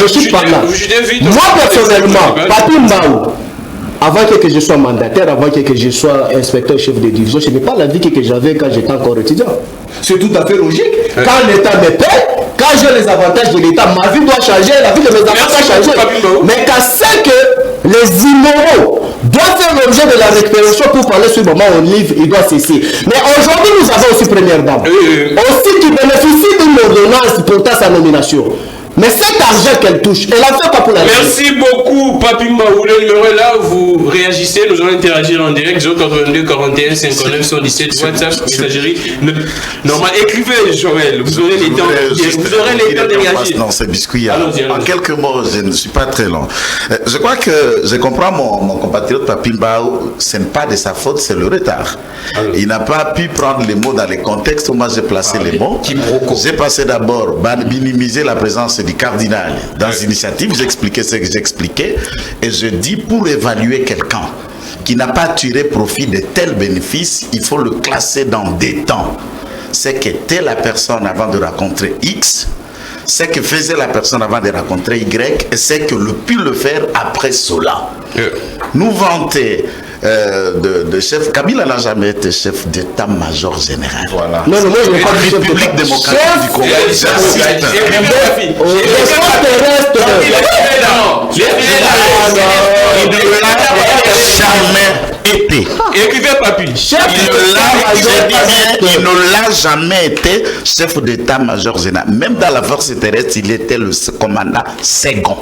Speaker 5: Je suis par là. Moi, personnellement, Papi Mbaou, avant que je sois mandataire, avant que je sois inspecteur chef de division, ce n'est pas la vie que j'avais quand j'étais encore étudiant. C'est tout à fait logique. Quand l'État me paie, quand j'ai les avantages de l'État, ma vie doit changer, la vie de mes enfants doit changer. Mais quand c'est que les immoraux doivent faire l'objet de la récupération pour parler sur le moment où on livre, il doit cesser. Mais aujourd'hui, nous avons aussi Première Dame. Aussi qui bénéficie d'une ordonnance pour sa nomination. Mais cet argent qu'elle touche, elle a fait pas pour la
Speaker 2: Merci beaucoup, Papi Mbaou. Le numéro est là, vous réagissez, nous allons interagir en direct. 082 41 59 117 WhatsApp, messagerie. Normal, écrivez, Joël. Vous aurez les temps de réagir.
Speaker 1: Non, c'est biscuit. En quelques mots, je ne suis pas très long. Je crois que je comprends mon compatriote Papimbao. Ce n'est pas de sa faute, c'est le retard. Il n'a pas pu prendre les mots dans les contextes où moi j'ai placé les mots. J'ai passé d'abord minimiser la présence du cardinal dans l'initiative. J'expliquais ce que j'expliquais. Et je dis, pour évaluer quelqu'un qui n'a pas tiré profit de tels bénéfices, il faut le classer dans des temps. C'est qu'était la personne avant de rencontrer X, c'est que faisait la personne avant de rencontrer Y, et c'est que le pu le faire après cela. Nous vanter de chef, Kabila n'a jamais été chef d'état-major général.
Speaker 5: Voilà. Non, moi je n'ai pas dit chef
Speaker 1: République démocratique du Congo. Jamais été.
Speaker 2: Écrivez, Papi.
Speaker 1: Il ne l'a jamais été chef d'état-major général. Même dans la force terrestre, il était le commandant second.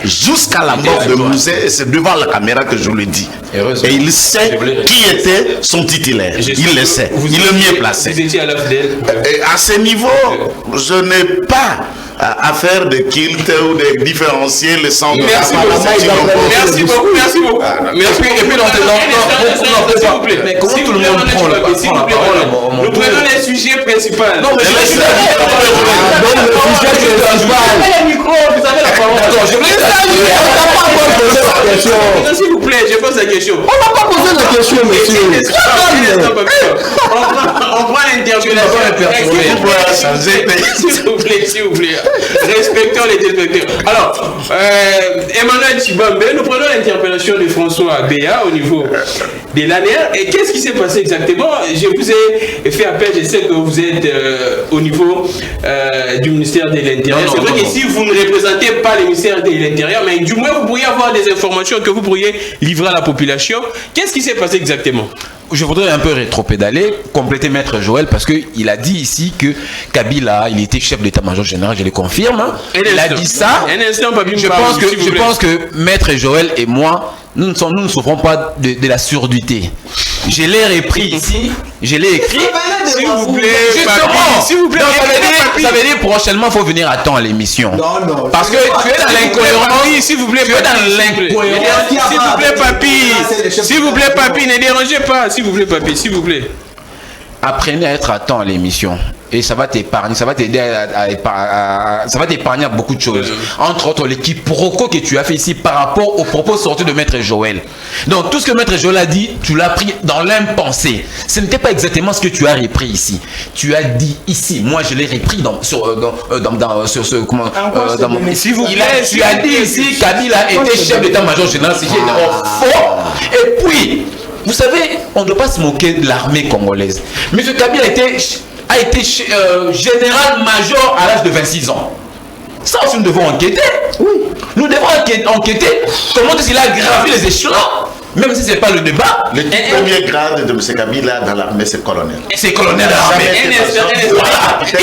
Speaker 1: Jusqu'à la mort de Mouzé, et c'est devant la caméra que je le dis. Et il sait qui était son titulaire. Il le sait. Il est mieux placé.
Speaker 2: Vous étiez à l'AFDL.
Speaker 1: À ce niveau, je n'ai pas à faire de kilt ou de différencier le sang de
Speaker 2: Merci beaucoup. Merci. Et puis s'il vous plaît. Mais comment tout le monde prend la parole? Nous prenons les sujets principaux. Non, mais je suis le micro, vous avez la parole. S'il vous plaît, je pose la question.
Speaker 5: On n'a pas posé la question, monsieur.
Speaker 2: On prend l'interpellation. S'il vous plaît. Respectons les téléspectateurs. Alors, Emmanuel Chibambe, nous prenons l'interpellation de François Abéa au niveau de l'ANR. Et qu'est-ce qui s'est passé exactement? Je vous ai fait appel, je sais que vous êtes au niveau du ministère de l'Intérieur. C'est vrai que si vous ne représentez pas le ministère de l'Intérieur, mais du moins vous pourriez avoir des informations que vous pourriez livrer à la population. Qu'est-ce qui s'est passé exactement?
Speaker 4: Je voudrais un peu rétropédaler, compléter Maître Joël, parce qu'il a dit ici que Kabila, il était chef d'état-major général, je le confirme. Il a dit ça. Je pense que Maître Joël et moi, nous ne souffrons pas de la surdité. Je l'ai repris ici, je l'ai écrit.
Speaker 2: S'il vous plaît,
Speaker 4: s'il vous plaît, ça veut dire prochainement, il faut venir à temps à l'émission.
Speaker 5: Non.
Speaker 4: Parce que tu es dans l'incohérence.
Speaker 2: Oui, s'il vous plaît,
Speaker 4: tu es dans l'incohérence.
Speaker 2: S'il vous plaît, Papi. S'il vous plaît, Papi, ne dérangez pas. S'il vous plaît, Papi, s'il vous plaît.
Speaker 4: Apprenez à être à temps à l'émission. Et ça va t'épargner, ça va t'aider ça va t'épargner à beaucoup de choses. Entre autres, l'équipe proco que tu as fait ici par rapport aux propos sortis de Maître Joël. Donc, tout ce que Maître Joël a dit, tu l'as pris dans l'impensé. Ce n'était pas exactement ce que tu as repris ici. Tu as dit ici, moi je l'ai repris tu as dit ici, Kabila était chef d'état-major général, c'est faux. Et puis, vous savez, on ne doit pas se moquer de l'armée congolaise. M. Kabila a été général-major à l'âge de 26 ans. Ça aussi, nous devons enquêter. Oui. Nous devons enquêter comment est-ce qu'il a gravi les échelons, même si ce n'est pas le débat.
Speaker 1: Le premier grade de M. Kabila dans l'armée, c'est colonel.
Speaker 4: C'est colonel de l'armée. Il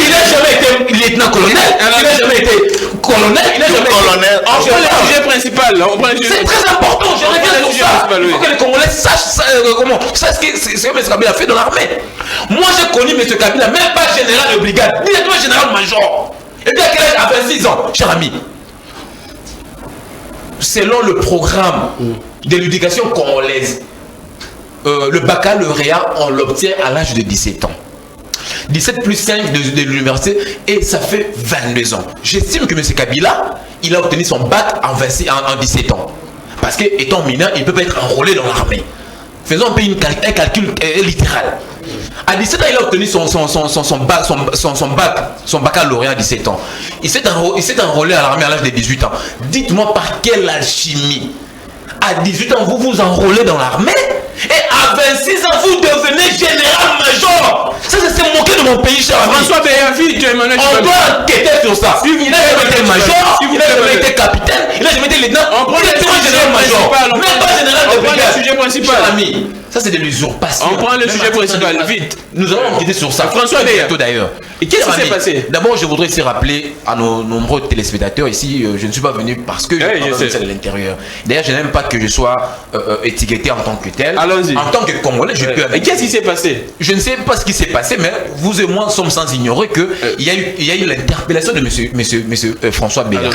Speaker 4: n'a jamais été lieutenant-colonel. Il n'a jamais été colonel. Il n'a jamais été colonel.
Speaker 2: On prend le sujet principal.
Speaker 4: C'est très important. Je reviens sur ça. Il faut que les Congolais sachent ce que M. Kabila a fait dans l'armée. Moi, j'ai connu M. Kabila, même pas général de brigade, directement général-major. Et puis à quel âge? À 26 ans, cher ami. Selon le programme de l'éducation congolaise, le baccalauréat, on l'obtient à l'âge de 17 ans. 17 plus 5 de l'université, et ça fait 22 ans. J'estime que M. Kabila, il a obtenu son bac en 17 ans. Parce qu'étant mineur, il ne peut pas être enrôlé dans l'armée. Faisons un calcul littéral. À 17 ans, il a obtenu son baccalauréat à 17 ans. Il s'est enrôlé à l'armée à l'âge de 18 ans. Dites-moi par quelle alchimie, à 18 ans, vous vous enrôlez dans l'armée et à 26 ans, vous devenez général-major. Ça, c'est se moquer de mon pays, cher ami.
Speaker 2: François Béavi, tu es Emmanuel.
Speaker 4: On doit enquêter sur ça. Il n'a jamais été major, il n'a jamais été capitaine, il n'a jamais été lieutenant.
Speaker 2: On prend le sujet principal.
Speaker 4: Même pas général de brigade.
Speaker 2: Le sujet principal.
Speaker 4: Cher ami, ça c'est de l'usurpation.
Speaker 2: On prend le sujet principal, vite.
Speaker 4: Nous allons enquêter sur ça.
Speaker 2: François Béavi.
Speaker 4: D'ailleurs.
Speaker 2: Et qu'est-ce qui s'est passé?
Speaker 4: D'abord, je voudrais rappeler à nos nombreux téléspectateurs ici, je ne suis pas venu parce que je suis à l'intérieur. D'ailleurs, je n'aime pas que je sois étiqueté en tant que tel.
Speaker 2: Allons-y.
Speaker 4: En tant que Congolais, je peux...
Speaker 2: Et qu'est-ce qui s'est passé?
Speaker 4: Je ne sais pas ce qui s'est passé, mais vous et moi sommes sans ignorer qu'il y a eu l'interpellation de monsieur François Béa,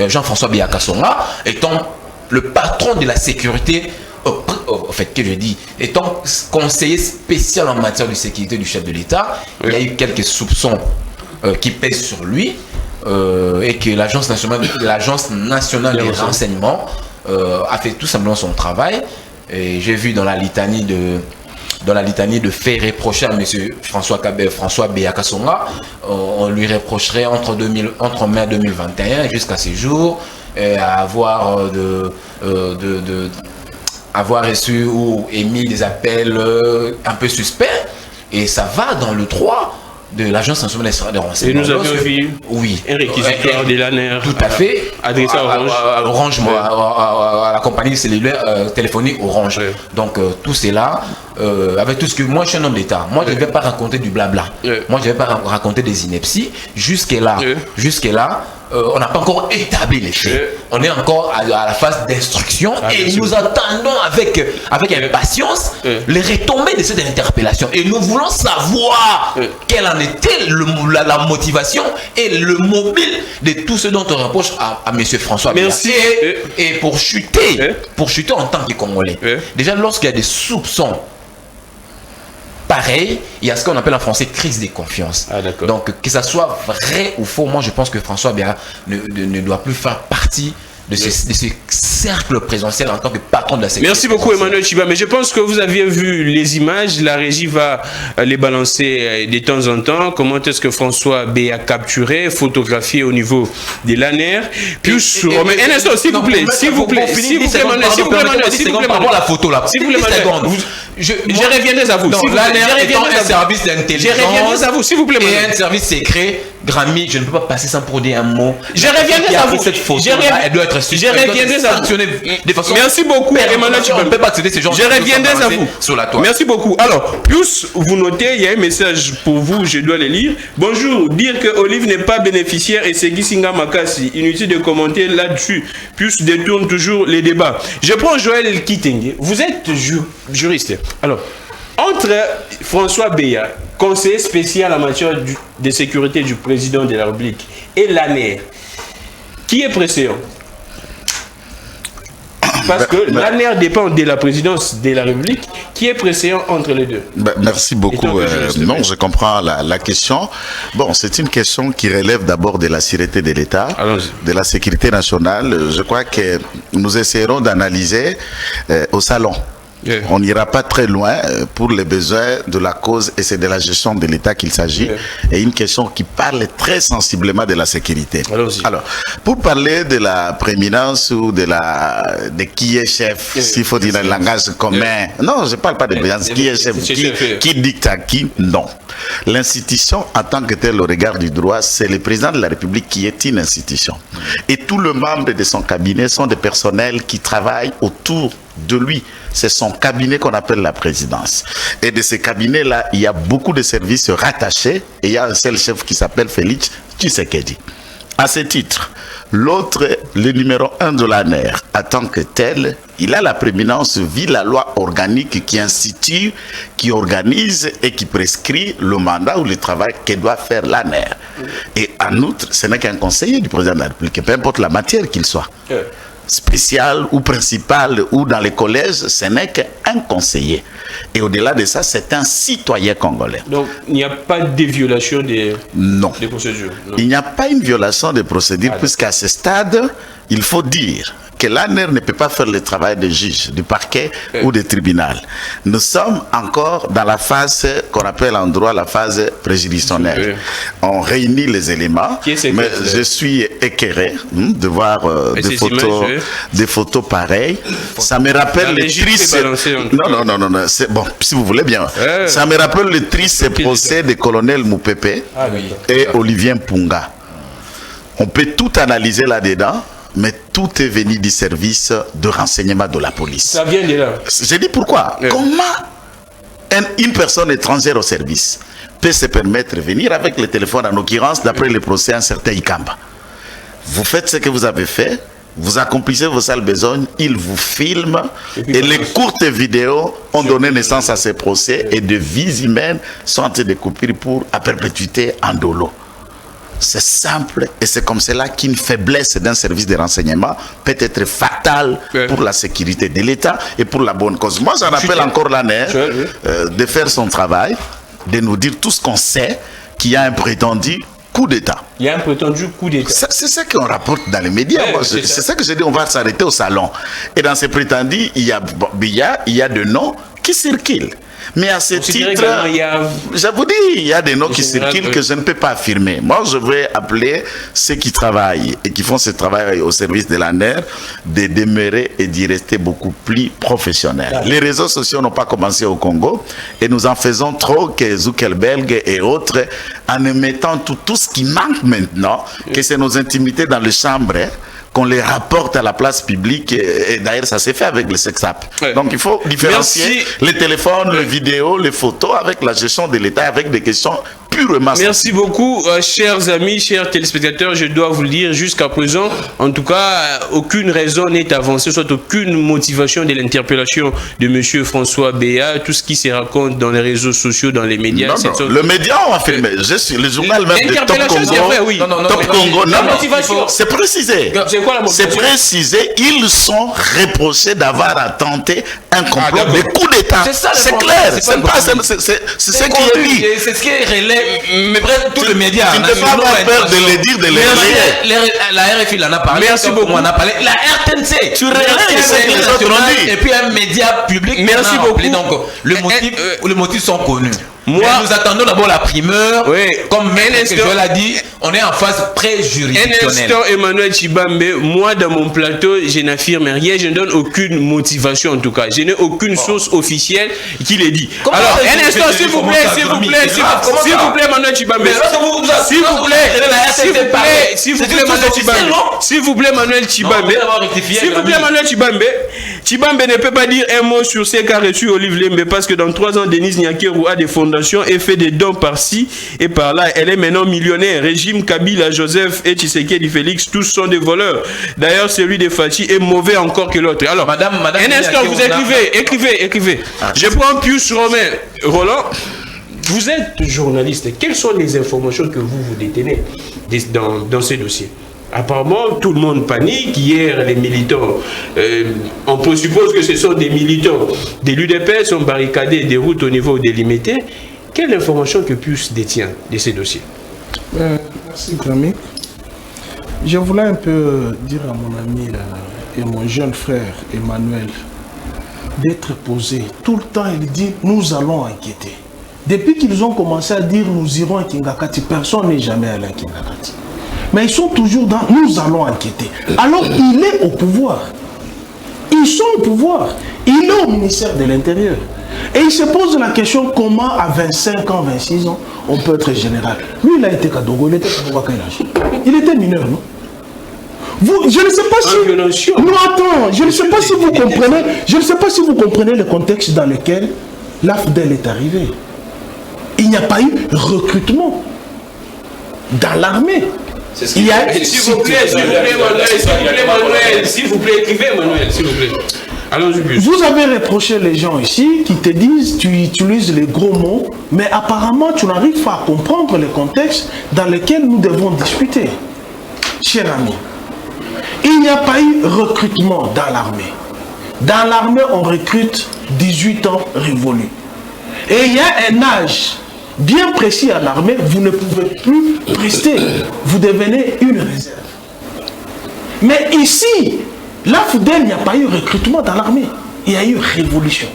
Speaker 4: Jean-François Béa Kassonga, étant le patron de la sécurité, en fait, que je dis, étant conseiller spécial en matière de sécurité du chef de l'État. Il y a eu quelques soupçons qui pèsent sur lui et que l'Agence nationale des renseignements a fait tout simplement son travail. Et j'ai vu dans la litanie de faits reprochés à M. François Béa Kassonga, on lui reprocherait entre mai 2021 jusqu'à ce jour avoir reçu ou émis des appels un peu suspects, et ça va dans le droit de l'Agence nationale des renseignements.
Speaker 2: Et nous avions vu un réquisitoire de l'ANER.
Speaker 4: Tout à fait.
Speaker 2: Adressé à
Speaker 4: Orange, à la compagnie cellulaire téléphonique Orange. Donc tout cela, avec tout ce que... Moi, je suis un homme d'État. Moi, je ne vais pas raconter du blabla. Moi, je ne vais pas raconter des inepties. Jusque-là, on n'a pas encore établi les faits. On est encore à la phase d'instruction et nous attendons avec impatience les retombées de cette interpellation. Et nous voulons savoir quelle en était la motivation et le mobile de tout ce dont on reproche à M. François Béa.
Speaker 2: Merci.
Speaker 4: Et pour chuter en tant que Congolais, déjà lorsqu'il y a des soupçons pareil, il y a ce qu'on appelle en français crise de confiance. Donc, que ça soit vrai ou faux, moi je pense que François Béa ne doit plus faire partie de ce cercle présentiel en tant que patron de la sécurité.
Speaker 2: Merci beaucoup Emmanuel Chiba, mais je pense que vous aviez vu les images, la régie va les balancer de temps en temps. Comment est-ce que François Béa a capturé, photographié au niveau de l'ANER. Puis, un instant, s'il vous plaît, s'il vous plaît, s'il vous plaît,
Speaker 4: la photo là.
Speaker 2: S'il vous plaît, je reviendrai à vous.
Speaker 4: L'ANER étant un service d'intelligence,
Speaker 2: je reviendrai à vous, s'il vous plaît,
Speaker 4: et un service secret. Grammy, je ne peux pas passer sans pour dire un mot.
Speaker 2: Je reviendrai à vous.
Speaker 4: Cette photo elle doit être
Speaker 2: sanctionnée
Speaker 4: de façon.
Speaker 2: Merci beaucoup, Emmanuel.
Speaker 4: On ne peut pas accéder ces gens.
Speaker 2: Je reviendrai à vous.
Speaker 4: Sur la toile.
Speaker 2: Merci beaucoup. Alors, plus vous notez, il y a un message pour vous, je dois le lire. Bonjour, dire que Olive n'est pas bénéficiaire et c'est Gisinga Makassi. Inutile de commenter là-dessus. Plus détourne toujours les débats. Je prends Joël Kitenge. Vous êtes juriste. Alors, entre François Béa, conseiller spécial en matière de sécurité du président de la République, et l'ANER, qui est précédent? Parce que l'ANER dépend de la présidence de la République. Qui est précédent entre les deux?
Speaker 1: Merci beaucoup. Non, je comprends la question. Bon, c'est une question qui relève d'abord de la sûreté de l'État, de la sécurité nationale. Je crois que nous essaierons d'analyser au salon. On n'ira pas très loin pour les besoins de la cause, et c'est de la gestion de l'État qu'il s'agit, et une question qui parle très sensiblement de la sécurité. Alors, pour parler de la prééminence ou de qui est chef, s'il faut dire un langage commun, non, je ne parle pas de prééminence, qui est chef, qui dicte à qui, non. L'institution en tant que telle au regard du droit, c'est le président de la République qui est une institution. Et tous les membres de son cabinet sont des personnels qui travaillent autour de lui. C'est son cabinet qu'on appelle la présidence. Et de ces cabinets-là, il y a beaucoup de services rattachés, et il y a un seul chef qui s'appelle Félix Tshisekedi. À ce titre, l'autre, le numéro 1 de l'ANER, en tant que tel, il a la prééminence via la loi organique qui institue, qui organise et qui prescrit le mandat ou le travail que doit faire l'ANER. Et en outre, ce n'est qu'un conseiller du président de la République, peu importe la matière qu'il soit. Spécial ou principal ou dans les collèges, ce n'est qu'un conseiller. Et au-delà de ça, c'est un citoyen congolais.
Speaker 2: Donc, il n'y a pas de violation des procédures?
Speaker 1: Non. Il n'y a pas une violation des procédures, puisqu'à ce stade, il faut dire que l'ANER ne peut pas faire le travail de juge, du parquet ou du tribunal. Nous sommes encore dans la phase qu'on appelle en droit la phase préjuridictionnelle. On réunit les éléments, mais je suis écœuré de voir des photos pareilles. Ça me rappelle le triste... Non, c'est bon, si vous voulez bien. Ça me rappelle le triste procès des colonels Moupepe et Olivier Mpunga. On peut tout analyser là-dedans, mais tout est venu du service de renseignement de la police.
Speaker 2: Ça vient de là.
Speaker 1: J'ai dit pourquoi. Comment une personne étrangère au service peut se permettre de venir avec le téléphone, en l'occurrence, d'après le procès, un certain Ikamba. Vous faites ce que vous avez fait, vous accomplissez vos sales besognes, il vous filme, et les courtes vidéos ont donné naissance à ces procès, et de vies humaines sont en train de couper pour à perpétuité en dolo. C'est simple, et c'est comme cela qu'une faiblesse d'un service de renseignement peut être fatale pour la sécurité de l'État et pour la bonne cause. Moi, j'en appelle encore l'ANER de faire son travail, de nous dire tout ce qu'on sait, qu'il y a un prétendu coup d'État.
Speaker 2: Il y a un prétendu coup d'État.
Speaker 1: C'est ça qu'on rapporte dans les médias. C'est ça que je dis, on va s'arrêter au salon. Et dans ces prétendus, il y a de noms qui circulent. Mais à ce titre, je vous dis, il y a des noms qui circulent que je ne peux pas affirmer. Moi, je vais appeler ceux qui travaillent et qui font ce travail au service de l'ANER de demeurer et d'y rester beaucoup plus professionnels. Les réseaux sociaux n'ont pas commencé au Congo et nous en faisons trop que Zuckerberg et autres en mettant tout ce qui manque maintenant, que c'est nos intimités dans les chambres, qu'on les rapporte à la place publique, et d'ailleurs ça s'est fait avec le sex-app. Donc il faut différencier les téléphones, les vidéos, les photos avec la gestion de l'État, avec des questions purement...
Speaker 2: Merci beaucoup, chers amis, chers téléspectateurs. Je dois vous le dire, jusqu'à présent, en tout cas, aucune raison n'est avancée, soit aucune motivation de l'interpellation de M. François Béat. Tout ce qui se raconte dans les réseaux sociaux, dans les médias...
Speaker 1: Le média a affirmé, le journal même de Top Congo, Top Congo, c'est précisé. C'est précisé, ils sont reprochés d'avoir tenté un complot de coup d'État. C'est clair, c'est ce qui est dit.
Speaker 4: C'est ce qui est relais, mais bref, tous les médias.
Speaker 1: Tu ne peux pas avoir peur de le dire, de les relayer.
Speaker 4: La RFI en a parlé.
Speaker 2: Merci beaucoup.
Speaker 4: On a parlé. La RTNC.
Speaker 1: Tu relayes ce que les autres ont dit.
Speaker 4: Et puis un média public.
Speaker 2: Merci beaucoup.
Speaker 4: Donc, les motifs sont connus.
Speaker 2: Moi,
Speaker 4: nous attendons d'abord la primeur. Comme Joël l'a dit, on est en phase pré-juridictionnelle.
Speaker 2: Un instant, Emmanuel Tshibambe, moi dans mon plateau, je n'affirme rien, je ne donne aucune motivation en tout cas. Je n'ai aucune source officielle qui l'ait dit. Alors, un instant, s'il vous plaît, Emmanuel Tshibambe. S'il vous plaît, Emmanuel Tshibambe. Tshibambe ne peut pas dire un mot sur ces cas reçus Olive Lembe parce que dans 3 ans, Denise Nyakeru a des fondations et fait des dons par-ci et par-là. Elle est maintenant millionnaire. Régime Kabila, Joseph et Tshisekedi Félix, tous sont des voleurs. D'ailleurs, celui de Fachi est mauvais encore que l'autre. Alors, madame, un instant, vous écrivez. Je prends Pius Roland. Vous êtes journaliste. Quelles sont les informations que vous détenez dans ces dossiers? Apparemment, tout le monde panique. Hier, les militants, on présuppose que ce sont des militants de l'UDPS, ont barricadé des routes au niveau délimité. Quelle information que Pius détient de ces dossiers?
Speaker 3: Merci, Grammy. Je voulais un peu dire à mon ami et mon jeune frère Emmanuel d'être posé. Tout le temps, il dit « nous allons enquêter ». Depuis qu'ils ont commencé à dire « nous irons à Kingakati », personne n'est jamais allé à Kingakati. Mais ils sont toujours dans « nous allons enquêter ». Alors, il est au pouvoir. Ils sont au pouvoir. Il est au ministère de l'Intérieur. Et il se pose la question comment à 25 ans, 26 ans, on peut être général. Lui, il a été Kadogo, il était Kadogo à quel âge? Il était mineur, non? Je ne sais pas si... Non, attends, je ne sais pas si vous comprenez... Je ne sais pas si vous comprenez le contexte dans lequel l'AFDEL est arrivé. Il n'y a pas eu recrutement dans l'armée.
Speaker 2: S'il vous plaît, écrivez, Emmanuel, s'il vous plaît.
Speaker 3: Vous avez reproché les gens ici qui te disent, tu utilises les gros mots, mais apparemment tu n'arrives pas à comprendre le contexte dans lequel nous devons discuter. Cher ami, il n'y a pas eu recrutement dans l'armée. Dans l'armée, on recrute 18 ans révolus. Et il y a un âge bien précis à l'armée, vous ne pouvez plus rester. Vous devenez une réserve. Mais ici, l'AFDEL, il n'y a pas eu recrutement dans l'armée. Il y a eu révolution.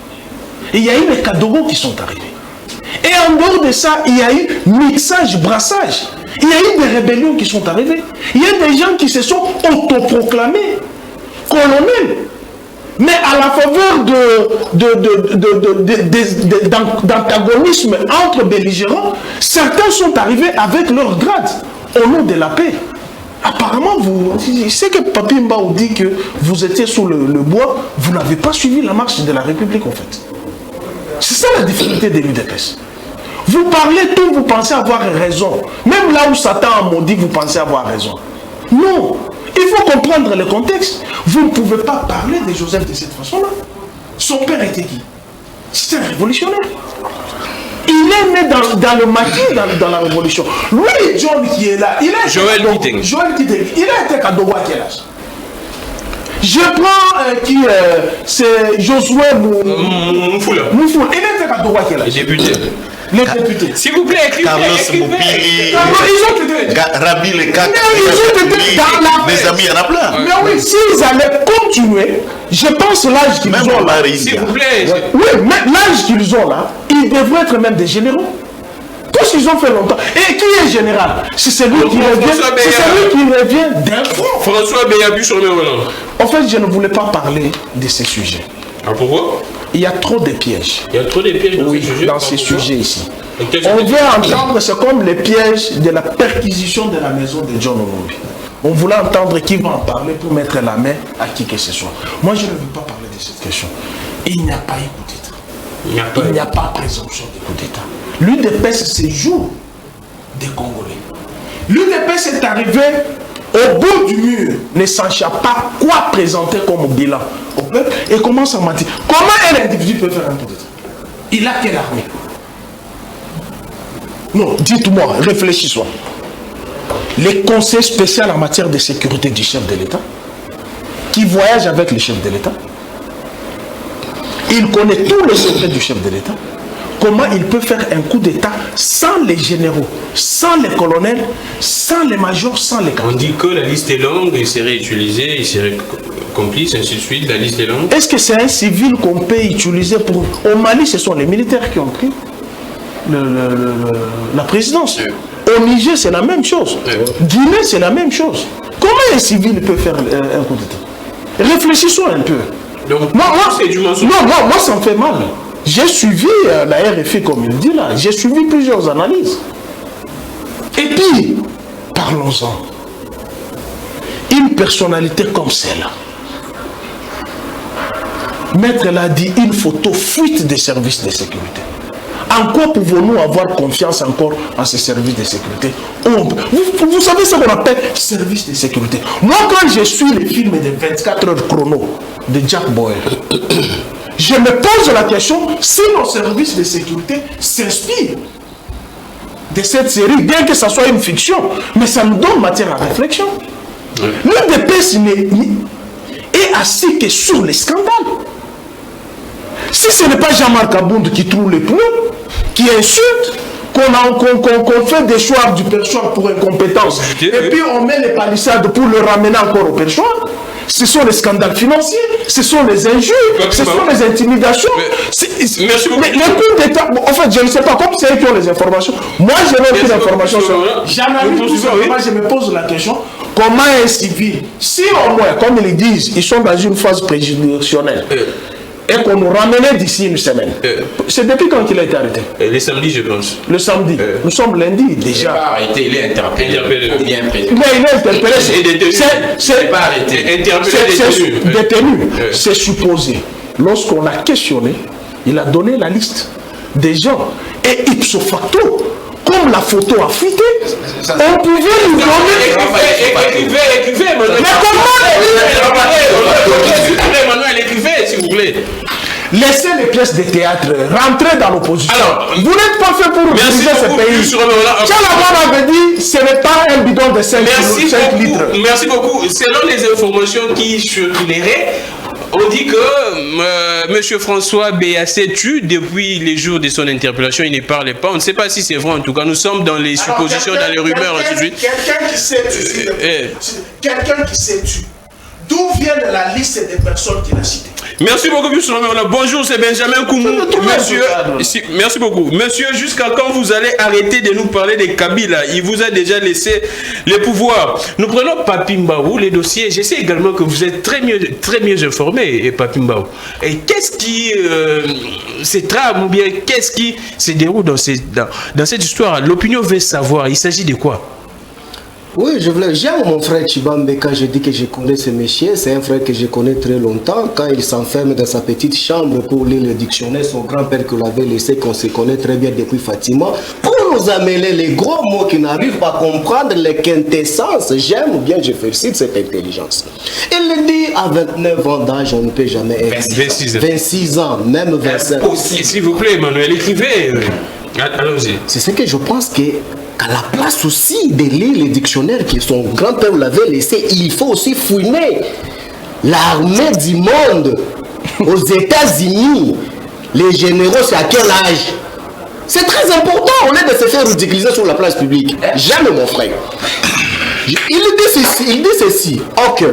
Speaker 3: Et il y a eu les Kadogo qui sont arrivés. Et en dehors de ça, il y a eu mixage, brassage. Il y a eu des rébellions qui sont arrivées. Il y a des gens qui se sont autoproclamés colonels. Mais à la faveur d'antagonisme entre belligérants, certains sont arrivés avec leur grade au nom de la paix. Apparemment, c'est que Papi Mbao dit que vous étiez sous le bois, vous n'avez pas suivi la marche de la République en fait. C'est ça la difficulté de l'UDPS. Vous parlez tout, vous pensez avoir raison. Même là où Satan a maudit, vous pensez avoir raison. Non. Il faut comprendre le contexte. Vous ne pouvez pas parler de Joseph de cette façon-là. Son père était qui? C'était un révolutionnaire. Il est né dans le maquis, dans la révolution. Lui, John qui est là, il est
Speaker 2: Joël Kiteng.
Speaker 3: Il a été Kadogo à quel âge? Je prends c'est Josué Moufoula. Il était Kadogo à quel âge?
Speaker 2: Député.
Speaker 3: Les députés.
Speaker 2: S'il vous plaît, écrivez.
Speaker 1: Carlos Moupili, Rabi le Cac, mes amis, il y en a plein.
Speaker 3: Mais oui, s'ils allaient continuer, je pense l'âge qu'ils ont là.
Speaker 2: S'il vous plaît.
Speaker 3: Oui, mais l'âge qu'ils ont là, ils devraient être même des généraux. Parce qu'ils ont fait longtemps. Et qui est général? C'est celui qui revient. C'est celui qui revient d'un fond.
Speaker 2: François Béabu sur le Hollande.
Speaker 3: En fait, je ne voulais pas parler de ces sujets.
Speaker 2: Ah, pourquoi?
Speaker 3: Il y a trop de pièges.
Speaker 2: Il y a trop de pièges
Speaker 3: dans ces sujets ici. On vient entendre, c'est comme les pièges de la perquisition de la maison de John Olombi. On voulait entendre qui va en parler pour mettre la main à qui que ce soit. Moi, je ne veux pas parler de cette question. Il n'y a pas eu coup d'État. Il n'y a pas présomption de coup d'État. L'UDPS, c'est jour des Congolais. L'UDPS est arrivé au bout du mur, ne sachant pas quoi présenter comme bilan au peuple et commence à mentir. Comment un individu peut faire un coup d'État? Il a quelle armée? Non, dites-moi, réfléchissez. Les conseils spéciaux en matière de sécurité du chef de l'État, qui voyage avec le chef de l'État, il connaît tous les secrets du chef de l'État. Comment il peut faire un coup d'État sans les généraux, sans les colonels, sans les majors, sans les capitaines?
Speaker 2: On dit que la liste est longue, il serait utilisé, il serait complice, ainsi de suite, la liste est longue.
Speaker 3: Est-ce que c'est un civil qu'on peut utiliser pour... Au Mali, ce sont les militaires qui ont pris la présidence. Au Niger, c'est la même chose. Guinée, c'est la même chose. Comment un civil peut faire un coup d'État? Réfléchissons un peu.
Speaker 2: Donc,
Speaker 3: moi, ça me fait mal. J'ai suivi la RFI, comme il dit là. J'ai suivi plusieurs analyses. Et puis, parlons-en. Une personnalité comme celle-là. Maître l'a dit, une photo fuite des services de sécurité. En quoi pouvons-nous avoir confiance encore en ces services de sécurité? Vous savez ce qu'on appelle service de sécurité. Moi, quand je suis les films de 24 heures chrono de Jack Boyle, je me pose la question si nos services de sécurité s'inspirent de cette série, bien que ça soit une fiction, mais ça nous donne matière à réflexion. L'UDPS est assis que sur les scandales. Si ce n'est pas Jean-Marc Abound qui trouve les pneus, qui insulte, qu'on fait des choix du perchoir pour incompétence, et puis on met les palissades pour le ramener encore au perchoir, ce sont les scandales financiers, ce sont les injures, ce sont les intimidations. Mais les coups d'État, en fait, je ne sais pas, comme c'est eux qui ont les informations, moi je n'ai aucune information sur ça. J'analyse tout ça, moi je me pose la question, comment un civil, si au moins, comme ils disent, ils sont dans une phase préjudicielle, et qu'on nous ramenait d'ici une semaine. C'est depuis quand il a été arrêté?
Speaker 2: Le samedi, je pense.
Speaker 3: Le samedi. Nous sommes lundi déjà.
Speaker 4: Il n'est pas arrêté, il est interpellé.
Speaker 3: Il est interpellé.
Speaker 4: C'est pas arrêté.
Speaker 3: Détenu. C'est supposé. Lorsqu'on a questionné, il a donné la liste des gens. Et ipso facto, comme la photo a fuité, on pouvait nous donner...
Speaker 2: Écrivez, Emmanuel.
Speaker 3: Mais comment
Speaker 2: Emmanuel, écrivez, s'il vous plaît.
Speaker 3: Laissez les pièces de théâtre, rentrez dans l'opposition. Vous n'êtes pas fait pour diriger ce pays. Tchalaban avait dit, ce n'est pas un bidon de 5 litres.
Speaker 2: Merci beaucoup. Selon les informations qui circuleraient, on dit que M. François Béassé tue depuis les jours de son interpellation, il ne parlait pas. On ne sait pas si c'est vrai, en tout cas. Nous sommes dans les suppositions, dans les rumeurs, ainsi de suite.
Speaker 3: Quelqu'un qui s'est tué. Quelqu'un qui s'est tué. D'où vient la liste des personnes qu'il a citées?
Speaker 2: Merci beaucoup, M. Bonjour, c'est Benjamin Koumou. Monsieur, merci beaucoup. Monsieur, jusqu'à quand vous allez arrêter de nous parler de Kabila? Il vous a déjà laissé les pouvoirs. Nous prenons Papi Mbaou, les dossiers. Je sais également que vous êtes très mieux informé, Papi Mbaou. Et qu'est-ce qui se trame ou bien qu'est-ce qui se déroule dans cette histoire? L'opinion veut savoir. Il s'agit de quoi?
Speaker 5: Oui, j'aime mon frère Chibambe quand je dis que je connais ce monsieur. C'est un frère que je connais très longtemps. Quand il s'enferme dans sa petite chambre pour lire le dictionnaire, son grand-père qui l'avait laissé, qu'on se connaît très bien depuis Fatima, pour nous amener les gros mots qui n'arrivent pas à comprendre les quintessences. J'aime ou bien je félicite cette intelligence. Il le dit à 29 ans d'âge, on ne peut jamais être 26 ans, même 25 ans.
Speaker 2: S'il vous plaît, Emmanuel, écrivez. Allons-y.
Speaker 5: C'est ce que je pense qu'à la place aussi de lire les dictionnaires que son grand-père l'avait laissé, il faut aussi fouiner l'armée du monde aux États-Unis. Les généraux, c'est à quel âge? C'est très important au lieu de se faire ridiculiser sur la place publique. Jamais, mon frère. Il dit ceci. Ok.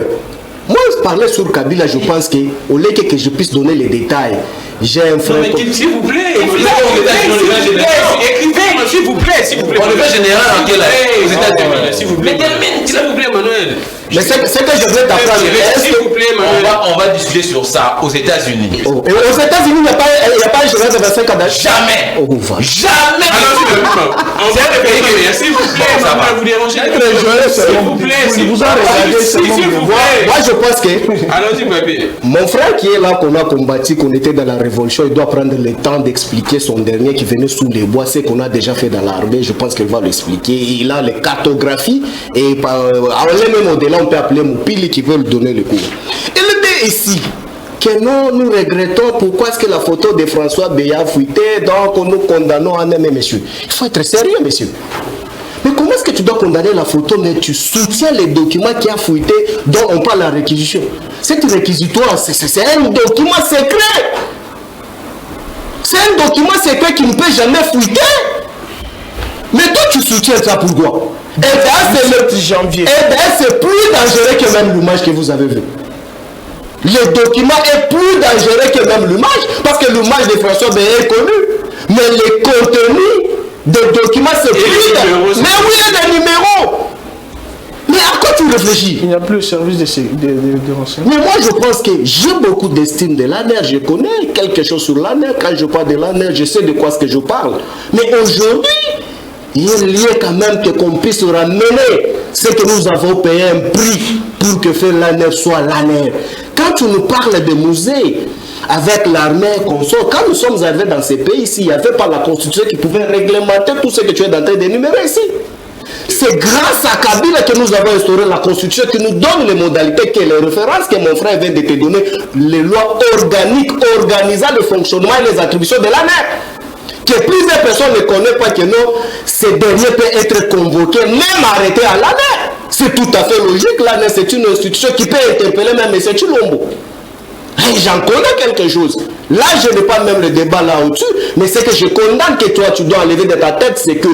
Speaker 5: Moi, je parlais sur Kabila, je pense qu'au lieu que je puisse donner les détails, j'ai un frère.
Speaker 2: Non, mais s'il vous plaît, écrivez, s'il vous plaît, s'il vous plaît.
Speaker 4: On le fait général en quel âge?
Speaker 2: Aux États-Unis, s'il vous plaît. S'il vous plaît, Manuel.
Speaker 5: Mais c'est que je voulais t'apprendre.
Speaker 2: S'il vous plaît, Manuel.
Speaker 4: On va discuter sur ça aux États-Unis.
Speaker 5: Oh. Et aux États-Unis, il n'y a pas un jeunesse de 25 ans d'âge.
Speaker 4: Jamais.
Speaker 5: Oh, voilà.
Speaker 4: Jamais.
Speaker 2: On va répéter, s'il vous plaît, ça va vous déranger. S'il vous plaît, s'il vous plaît.
Speaker 5: Moi, je pense que.
Speaker 2: Allons-y, papier.
Speaker 5: Mon frère qui est là, qu'on a combattu, qu'on était dans la révolution, il doit prendre le temps d'expliquer son dernier qui venait sous les bois, ce qu'on a déjà fait dans l'armée. Je pense qu'il va l'expliquer. Il a les cartographies et même au-delà, on peut appeler Moupili qui veut lui donner le cours. Il dit ici que nous regrettons pourquoi est-ce que la photo de François Béat fuitait, donc nous condamnons un même monsieur. Il faut être sérieux, monsieur. Mais comment est-ce que tu dois condamner la photo, mais tu soutiens les documents qui a fuité, dont on parle de la réquisition? Cette réquisitoire, c'est un document secret. C'est un document secret qui ne peut jamais fuiter. Mais toi, tu soutiens ça pourquoi? Et c'est plus dangereux que même l'image que vous avez vue. Le document est plus dangereux que même l'image, parce que l'image de François Béat est connue. Mais le contenu des documents, c'est plus dangereux. Mais oui, il y a des numéros. Mais à quoi tu réfléchis?
Speaker 3: Il n'y a plus de service de renseignement.
Speaker 5: Mais moi, je pense que j'ai beaucoup d'estime de l'ANER. Je connais quelque chose sur l'ANER. Quand je parle de l'ANER, je sais de quoi ce que je parle. Mais aujourd'hui, il y a quand même qu'on puisse ramener ce que nous avons payé un prix pour que fait l'ANER soit l'ANER. Quand tu nous parles de musées avec l'armée consort, quand nous sommes arrivés dans ces pays ici, il n'y avait pas la constitution qui pouvait réglementer tout ce que tu es en train d'énumérer ici. C'est grâce à Kabila que nous avons instauré la constitution qui nous donne les modalités, que les références que mon frère vient de te donner, les lois organiques organisant le fonctionnement et les attributions de l'ANER. Que plusieurs personnes ne connaissent pas que non, ces derniers peuvent être convoqués, même arrêtés à l'ANER. C'est tout à fait logique. L'ANER, c'est une institution qui peut interpeller même M. Chilombo. Et j'en connais quelque chose. Là, je n'ai pas même le débat là au-dessus, mais ce que je condamne que toi, tu dois enlever de ta tête, c'est que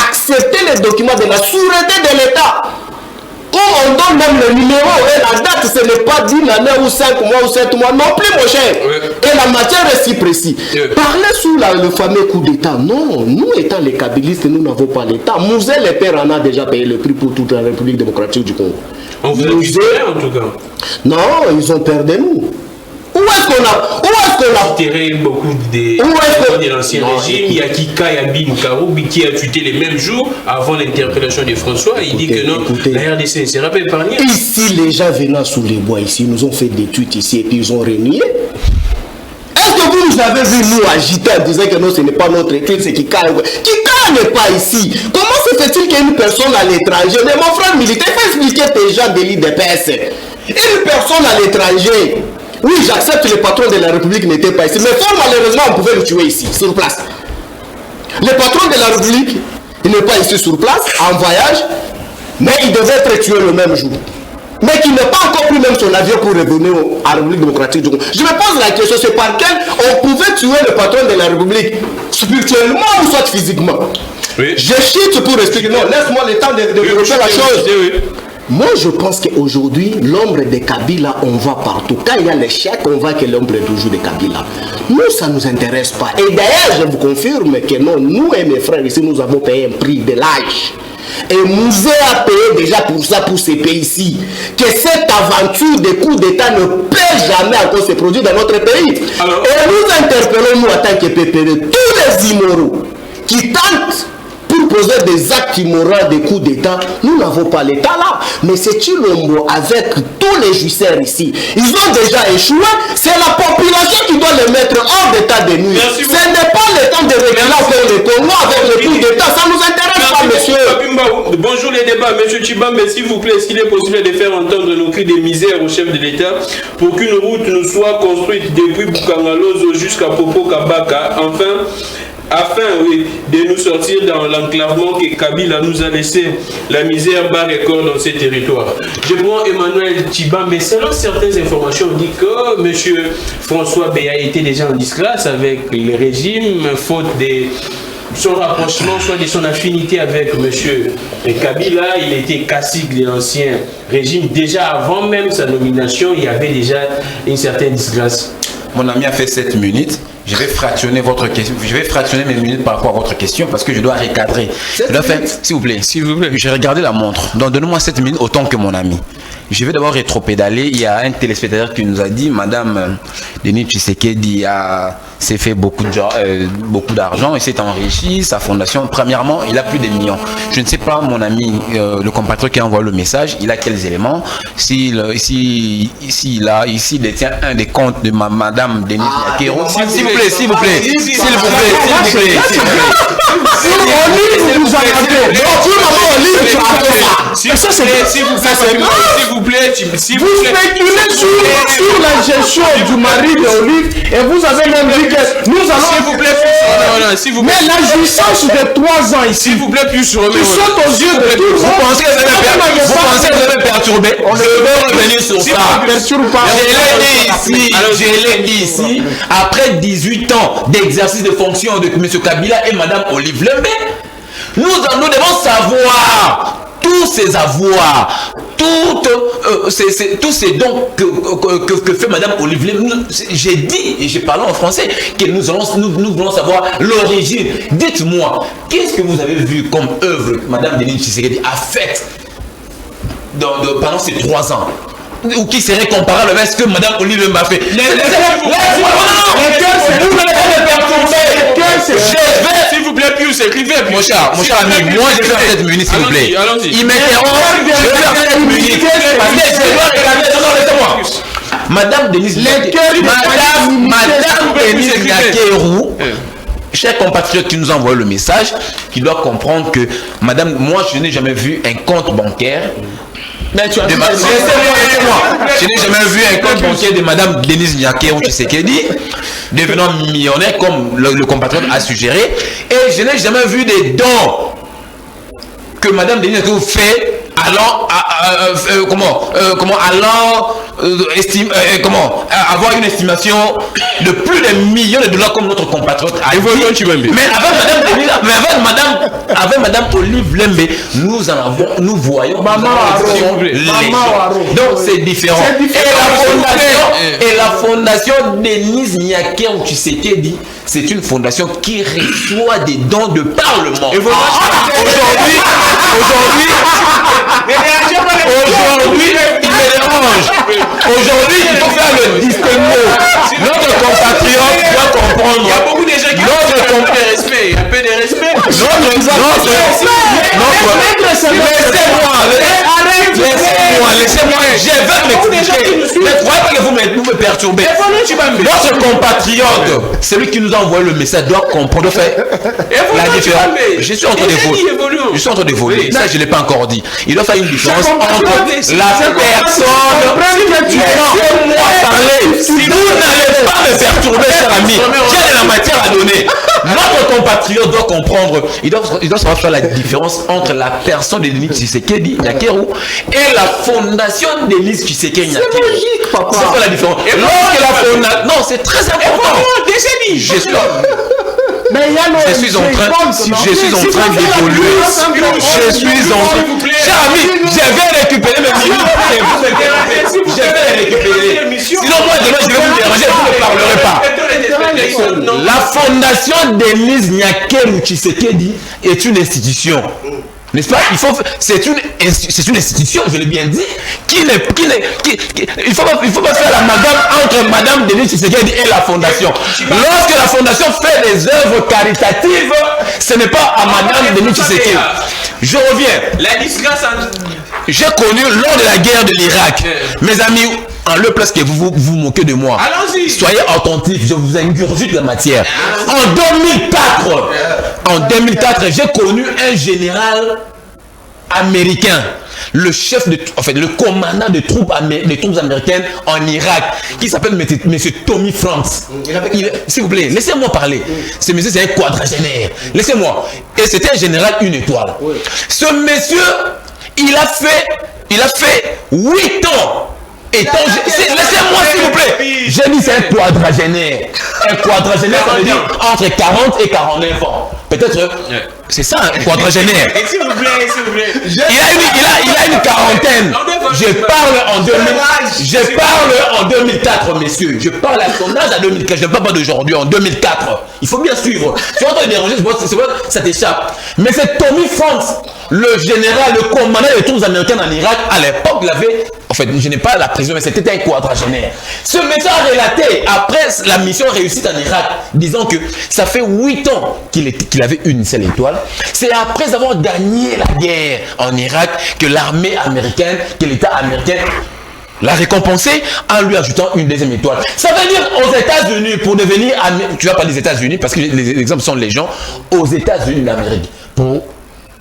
Speaker 5: accepter les documents de la sûreté de l'État, où on donne même le numéro et la date, ce n'est pas d'une année ou 5 mois ou 7 mois, non plus, mon cher. Et la matière est si précise. Parler sous le fameux coup d'État, non, nous étant les kabylistes, nous n'avons pas l'État. Mouzé, les pères en a déjà payé le prix pour toute la République démocratique du Congo.
Speaker 2: On vous a dit en tout cas.
Speaker 5: Non, ils ont peur de nous. Où est-ce qu'on a
Speaker 2: tiré beaucoup de l'ancien régime? Il y a Kika Yabin Karoubi qui a tué les mêmes jours avant l'interpellation de François. Il dit que non, la RDC ne sera pas épargnée.
Speaker 5: Ici, les gens venant sous les bois, ici, nous ont fait des tweets ici et puis ils ont renié. Est-ce que vous nous avez vu nous agiter en disant que non, ce n'est pas notre équipe, c'est Kika? Kika n'est pas ici. Comment se fait-il qu'il y ait une personne à l'étranger? Mais mon frère militaire, il faut expliquer tes gens de l'IDPS. Une personne à l'étranger. Oui, j'accepte que le patron de la République n'était pas ici, mais fort malheureusement, on pouvait le tuer ici, sur place. Le patron de la République, il n'est pas ici sur place, en voyage, mais il devait être tué le même jour. Mais qu'il n'a pas encore pris même son avion pour revenir à la République démocratique du Congo. Je me pose la question, c'est par quel on pouvait tuer le patron de la République, spirituellement ou soit physiquement? Oui. Je chute pour expliquer. Non, laisse-moi le temps de développer la chose. Oui. Moi, je pense qu'aujourd'hui, l'ombre de Kabila, on voit partout. Quand il y a l'échec, on voit que l'ombre est toujours de Kabila. Nous, ça ne nous intéresse pas. Et d'ailleurs, je vous confirme que non, nous et mes frères ici, nous avons payé un prix de l'âge. Et Mouzé a payé déjà pour ça, pour ces pays-ci. Que cette aventure de coup d'État ne peut jamais encore se produire dans notre pays. Alors, et nous interpellons, nous, en tant que PPD, tous les immoraux qui tentent pour nous poser des actes immoraux, des coups d'État, nous n'avons pas l'État là. Mais c'est Chilombo avec tous les jouisseurs ici. Ils ont déjà échoué. C'est la population qui doit les mettre hors d'état de nuit. Ce n'est pas le temps de régler avec le Congo, avec le coup d'État. Ça ne nous intéresse pas, monsieur.
Speaker 2: Bonjour les débats. Monsieur Tshibambe, s'il vous plaît, est-ce qu'il est possible de faire entendre nos cris de misère au chef de l'État pour qu'une route nous soit construite depuis Bukangalozo jusqu'à Popo Kabaka, afin de nous sortir dans l'enclavement que Kabila nous a laissé la misère bas record dans ces territoires. Je prends Emmanuel Tshibambe, mais selon certaines informations, on dit que M. François Béa était déjà en disgrâce avec le régime, faute de son rapprochement, soit de son affinité avec M. Kabila. Il était cacique de l'ancien régime. Déjà avant même sa nomination, il y avait déjà une certaine disgrâce.
Speaker 4: Mon ami a fait 7 minutes. Je vais fractionner votre question. Je vais fractionner mes minutes par rapport à votre question parce que je dois recadrer. S'il vous plaît. S'il vous plaît. J'ai regardé la montre. Donc donnez-moi 7 minutes autant que mon ami. Je vais d'abord rétropédaler. Il y a un téléspectateur qui nous a dit, Madame Denis Tshisekedi s'est fait beaucoup d'argent et s'est enrichi. Sa fondation, premièrement, il a plus de millions. Je ne sais pas, mon ami, le compatriote qui envoie le message, il a quels éléments? S'il détient un des comptes de Madame Denis Nyakero. S'il vous plaît, s'il vous plaît. S'il vous plaît, s'il vous plaît.
Speaker 2: S'il vous plaît,
Speaker 3: vous spéculez sur la gestion du mari de Olive et vous avez même dit que nous allons.
Speaker 2: S'il vous plaît,
Speaker 3: mais la jouissance de 3 ans ici.
Speaker 2: S'il vous plaît, plus sur le
Speaker 3: qui saute aux yeux de tout le monde.
Speaker 4: Vous pensez que vous allez perturber? Je veux revenir sur ça. Je l'ai dit ici, après 18 ans d'exercice de fonction de M. Kabila et Mme Olive Lembe, nous devons savoir tous ces avoirs, tous ces dons que fait Mme Olive Lembe. J'ai dit, et j'ai parlé en français, que nous voulons savoir l'origine. Dites-moi, qu'est-ce que vous avez vu comme œuvre que Mme Denis Tshisekedi a faite pendant ces 3 ans? Ou qui serait comparable avec ce que Mme Olive Lembe a fait?
Speaker 2: S'il vous plaît, plus écrivez.
Speaker 4: Mon cher ami, moi je vais faire 7 minutes, s'il vous plaît. Il m'interrompt, je vais faire 7 minutes. Madame Denise Nyakero, cher compatriote qui nous envoie le message, qui doit comprendre que Madame, moi je n'ai jamais vu un compte bancaire. Laissez-moi. Je n'ai jamais vu un compte bancaire de Mme Denise Nyakero Tshisekedi devenant millionnaire comme le compatriote a suggéré. Et je n'ai jamais vu des dons que Mme Denise Nyakero fait avoir une estimation de plus de millions de dollars comme notre compatriote a dit. Mais avec Mme Olive Lembe, nous voyons donc c'est différent. Et la fondation Denise Nyakero Tshisekedi, c'est une fondation qui reçoit des dons de parlement. Aujourd'hui, il me dérange. Aujourd'hui, il faut faire le distinguo. Notre compatriote doit comprendre.
Speaker 2: Il y a beaucoup de gens qui ont un peu de respect.
Speaker 4: Laissez-moi, je vais m'expliquer. Ne croyez pas que vous me perturbez. Notre compatriote, celui qui nous a envoyé le message, doit comprendre la différence. Je suis en train d'évoluer. Ça, je ne l'ai pas encore dit. Il doit faire une différence entre la personne. Laissez-moi parler. Vous n'allez pas me perturber, cher ami. J'ai de la matière à donner. Notre compatriote doit comprendre. Il doit savoir faire la différence entre la personne de Denis Tshisekedi Nyakero et la fondation Denis Tshisekedi Nyakero.
Speaker 5: C'est logique, papa.
Speaker 4: C'est quoi la différence? Non, c'est très important.
Speaker 3: Mais il y a
Speaker 4: je suis en train d'évoluer. Cher ami, je vais récupérer mes minutes. Je vais les récupérer. Sinon, moi, demain, je vais vous déranger, vous ne parlerez pas. La fondation Denise Nyakero Tshisekedi est une institution. N'est-ce pas? C'est une institution, je l'ai bien dit, il ne faut pas faire l'amalgame entre Madame Denis Tshisekedi et la fondation. Lorsque la fondation fait des œuvres caritatives, ce n'est pas à Madame Denis Tshisekedi. Je reviens.
Speaker 2: La disgrâce.
Speaker 4: J'ai connu lors de la guerre de l'Irak, mes amis, en le place que vous moquez de moi.
Speaker 2: Allons-y.
Speaker 4: Soyez attentifs, je vous ingurgite la matière. En 2004, j'ai connu un général américain, le chef de, en fait, le commandant des troupes américaines en Irak, qui s'appelle M. Tommy Franks. S'il vous plaît, laissez-moi parler. Ce monsieur, c'est un quadragénaire. Laissez-moi. Et c'était un général 1 étoile. Ce monsieur, il a fait 8 ans. Laissez-moi s'il vous plaît. J'ai dit c'est un quadragénaire. Un quadragénaire, ça veut dire entre 40 et 49 ans. Peut-être, c'est ça un quadragénaire.
Speaker 2: S'il vous plaît.
Speaker 4: Il a une quarantaine. Je parle en 2004, messieurs. Je parle à son âge à 2004. Je ne parle pas d'aujourd'hui, en 2004. Il faut bien suivre. Si on te déranger, ça t'échappe. Mais c'est Tommy Franks, le général, le commandant des troupes américaines en Irak. À l'époque, il avait... En fait, je n'ai pas la prison, mais c'était un quadragénaire. Ce médecin a relaté, après la mission réussite en Irak, disant que ça fait 8 ans qu'il avait une seule étoile. C'est après avoir gagné la guerre en Irak que l'armée américaine, que l'État américain l'a récompensé en lui ajoutant une deuxième étoile. Ça veut dire aux États-Unis, pour devenir... Tu vas pas des États-Unis, parce que les exemples sont légions. Aux États-Unis d'Amérique, pour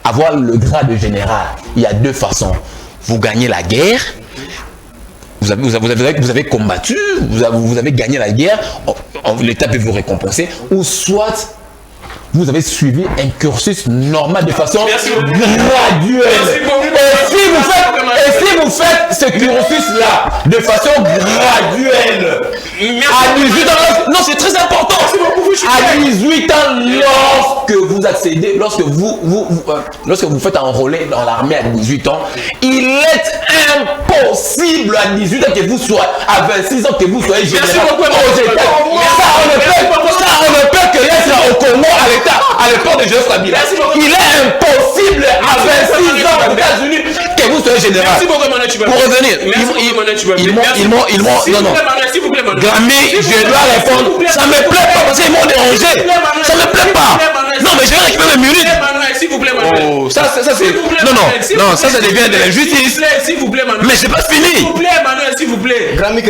Speaker 4: avoir le grade de général, il y a 2 façons. Vous gagnez la guerre, vous avez combattu, vous avez gagné la guerre, l'État peut vous récompenser, ou soit vous avez suivi un cursus normal de façon graduelle. Et si vous faites ce cursus-là de façon graduelle, à 18 ans, non, c'est très important. À 18 ans, lorsque vous accédez, lorsque vous faites enrôler dans l'armée à 18 ans, il est impossible à 18 ans que vous soyez, à 26 ans que vous soyez général aux États. Ça, on ne peut que l'être au Congo à l'époque de Joseph Kabila. Il est impossible à 26 ans aux États-Unis que vous soyez général. Pour revenir, ils m'ont, non, Grammy, je dois répondre. Ça me plaît pas parce qu'ils m'ont dérangé. Ça me plaît pas. Non, mais je vais récupérer mes minutes.
Speaker 2: S'il vous plaît, Manuel.
Speaker 4: Ça c'est. Non, ça devient de l'injustice.
Speaker 2: S'il vous plaît, Manuel.
Speaker 4: Mais c'est pas fini.
Speaker 2: S'il vous plaît, Manuel, s'il vous plaît.
Speaker 5: Grammy,